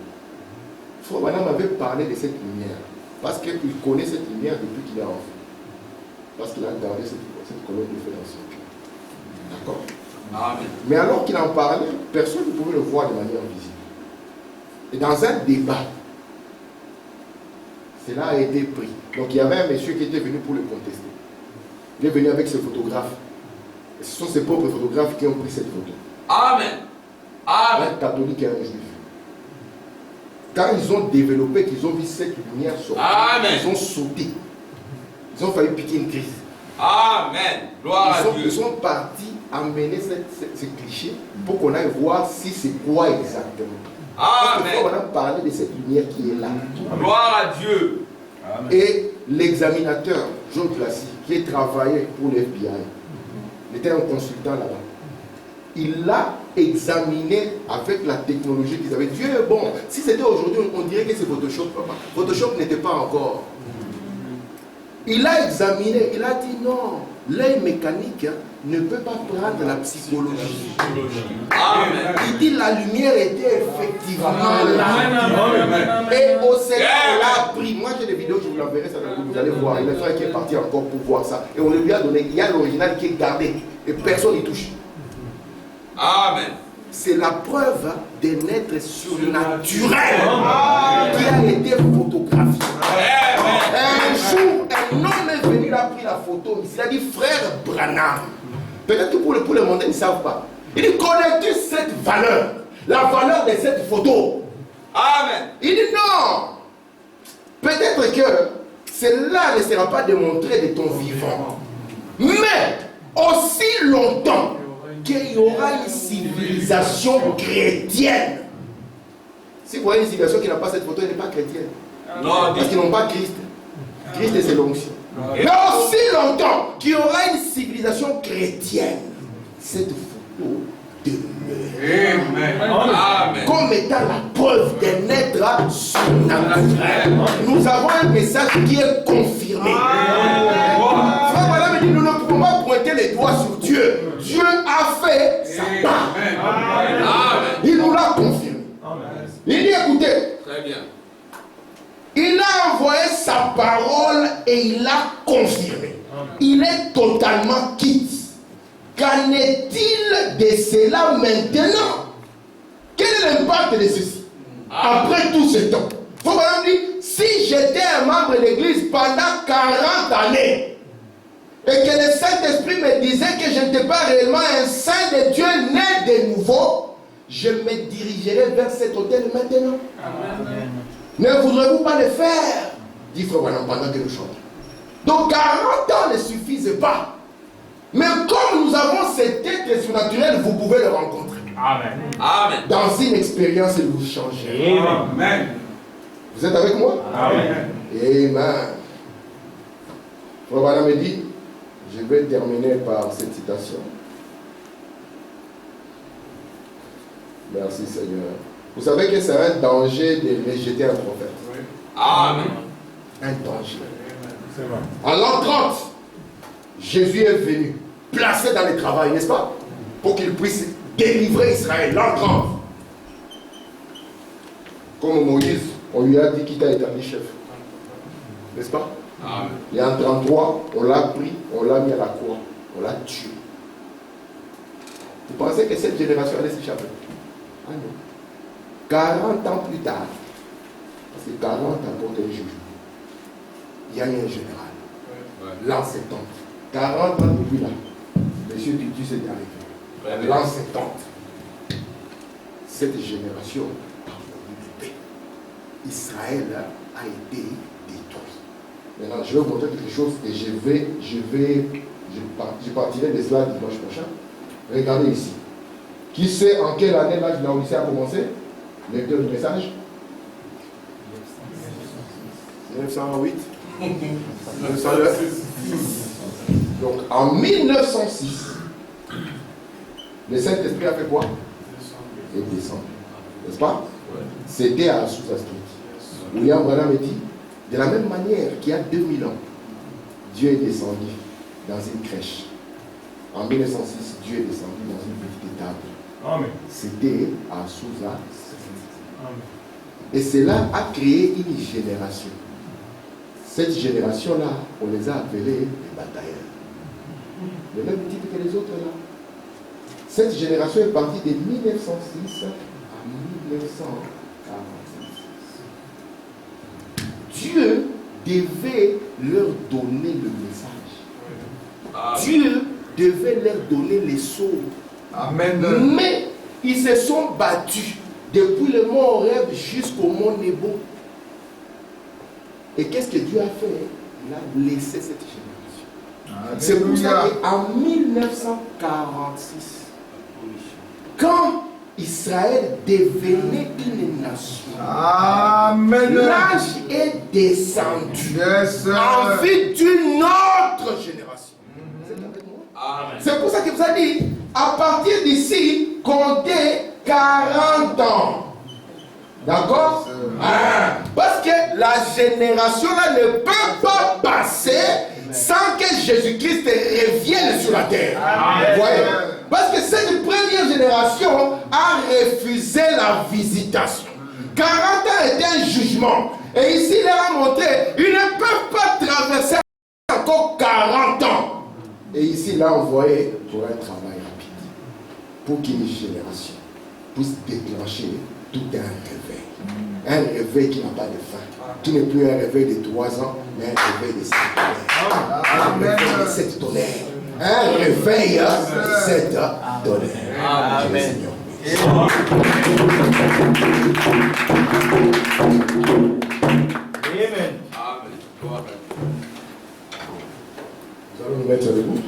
Frère Branham m'avait parlé de cette lumière, parce qu'il connaît cette lumière depuis qu'il est enfant. Parce qu'il a gardé cette colonne de feu dans son cœur. D'accord? Amen. Mais alors qu'il en parlait, personne ne pouvait le voir de manière visible. Et dans un débat, cela a été pris. Donc il y avait un monsieur qui était venu pour le contester. Il est venu avec ses photographes. Et ce sont ses propres photographes qui ont pris cette photo. Amen. Amen. Un catholique et un juif. Quand ils ont développé, qu'ils ont vu cette lumière sortir, ils ont sauté. Ils ont failli piquer une crise. Amen. Gloire à Dieu. Ils sont partis amener ce cliché pour qu'on aille voir si c'est quoi exactement. Amen. On a parlé de cette lumière qui est là. Gloire à Dieu. Amen. Et l'examinateur, John Plassy, qui travaillait pour l'FBI, il était un consultant là-bas. Il l'a examiné avec la technologie qu'ils avaient. Dieu est bon. Si c'était aujourd'hui, on dirait que c'est Photoshop. Photoshop n'était pas encore. Il a examiné, il a dit non, l'œil mécanique ne peut pas prendre la psychologie. Amen. Il dit la lumière était effectivement là. Et au Seigneur, on l'a pris. Moi j'ai des vidéos, je vous l'enverrai, ça vous allez voir. Il y a un frère qui est parti encore pour voir ça. Et on lui a donné, il y a l'original qui est gardé. Et personne n'y touche. Amen. C'est la preuve d'un être surnaturel qui a été photographié. Un jour, un homme est venu, il a pris la photo. Il a dit, frère Branham. Peut-être que pour le monde, ils ne savent pas. Il dit, connais-tu cette valeur? La valeur de cette photo. Amen. Il dit, non. Peut-être que cela ne sera pas démontré de ton vivant. Mais, aussi longtemps qu'il y aura une civilisation chrétienne, Si vous voyez une civilisation qui n'a pas cette photo, elle n'est pas chrétienne. Non, Parce qu'ils n'ont pas Christ. Christ et c'est l'onction. Mais aussi longtemps qu'il y aura une civilisation chrétienne, cette photo demeure. Amen. Comme étant la preuve d'un être surnaturel. Nous avons un message qui est confirmé. Frère, voilà, mais nous ne pouvons pas pointer les doigts sur Dieu. Dieu a fait sa part. Il nous l'a confirmé. Il dit, écoutez, Très bien. il a envoyé sa parole et il l'a confirmé. Il est totalement quitte. Qu'en est-il de cela maintenant? Quel est l'impact de ceci? Après tout ce temps. Il faut vraiment dire, si j'étais un membre de l'église pendant 40 années, et que le Saint-Esprit me disait que je n'étais pas réellement un saint de Dieu né de nouveau, je me dirigerais vers cet hôtel maintenant. Amen. Ne voudrez-vous pas le faire? Dit Frère Branham pendant que nous chantons. Donc 40 ans ne suffisent pas. Mais comme nous avons cet être surnaturel, vous pouvez le rencontrer. Amen. Amen. Dans une expérience, il vous changerez. Amen. Vous êtes avec moi? Amen. Amen. Frère Branham me dit, je vais terminer par cette citation. Merci Seigneur. Vous savez que c'est un danger de rejeter un prophète. Amen. Un danger. En l'an 30, Jésus est venu, placé dans le travail, n'est-ce pas? Pour qu'il puisse délivrer Israël. L'an 30. Comme Moïse, on lui a dit qu'il t'a établi chef. N'est-ce pas? Amen. Et en 33, on l'a pris, on l'a mis à la croix, on l'a tué. Vous pensez que cette génération allait s'échapper? Ah non. 40 ans plus tard, parce que 40 apporte un jugement, il y a eu un général, l'an 70. 40 ans depuis là, monsieur Titus est arrivé. L'an 70. Cette génération a voulu de paix. Israël a été détruit. Maintenant, je vais vous montrer quelque chose et je partirai de cela dimanche prochain. Regardez ici. Qui sait en quelle année l'âge de la Odyssée a commencé? Lecteur du message. 1908. 1909. Donc en 1906, le Saint-Esprit a fait quoi? Il est descendu. N'est-ce pas? C'était à Azusa Street. William Branham dit, de la même manière qu'il y a 2000 ans, Dieu est descendu dans une crèche. En 1906, Dieu est descendu dans une petite étable. C'était à Azusa Street. Et cela a créé une génération. Cette génération-là, on les a appelés les batailleurs. Le même type que les autres là. Cette génération est partie de 1906 à 1946. Dieu devait leur donner le message. Dieu devait leur donner les sauts. Amen. Mais ils se sont battus depuis le mont Horeb jusqu'au mont Nebo. Et qu'est-ce que Dieu a fait? Il a laissé cette génération. C'est pour ça qu'en 1946, quand Israël devenait une nation, Amen. l'âge est descendu Yes, sir. en vue d'une autre génération. Vous êtes avec moi? Amen. C'est pour ça qu'il vous a dit, à partir d'ici, comptez 40 ans. D'accord? Parce que la génération-là ne peut pas passer sans que Jésus-Christ revienne sur la terre. Vous voyez? Parce que cette première génération a refusé la visitation. 40 ans était un jugement. Et ici, il leur a montré, ils ne peuvent pas traverser encore 40 ans. Et ici, là, on voyait pour un travail rapide. Pour qu'une génération puisse déclencher tout un réveil. Un réveil qui n'a pas de fin. Qui n'est plus un réveil de 3 ans, mais un réveil de 7 tonnerres. Un réveil de 7 tonnerres. Un réveil de 7 tonnerres. Amen. Nous allons nous mettre debout.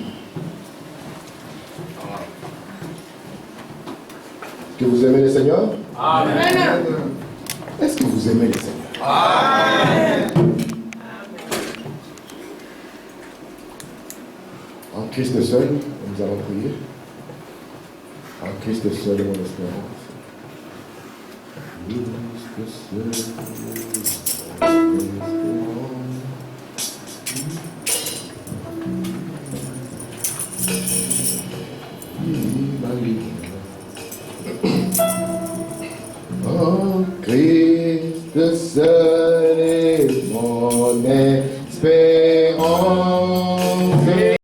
Que vous aimez le Seigneur? Amen. Est-ce que vous aimez le Seigneur? Amen. En Christ seul, nous allons prier. En Christ seul, mon espérance. Christ seul, mon espérance. En Christ seul est mon espérance.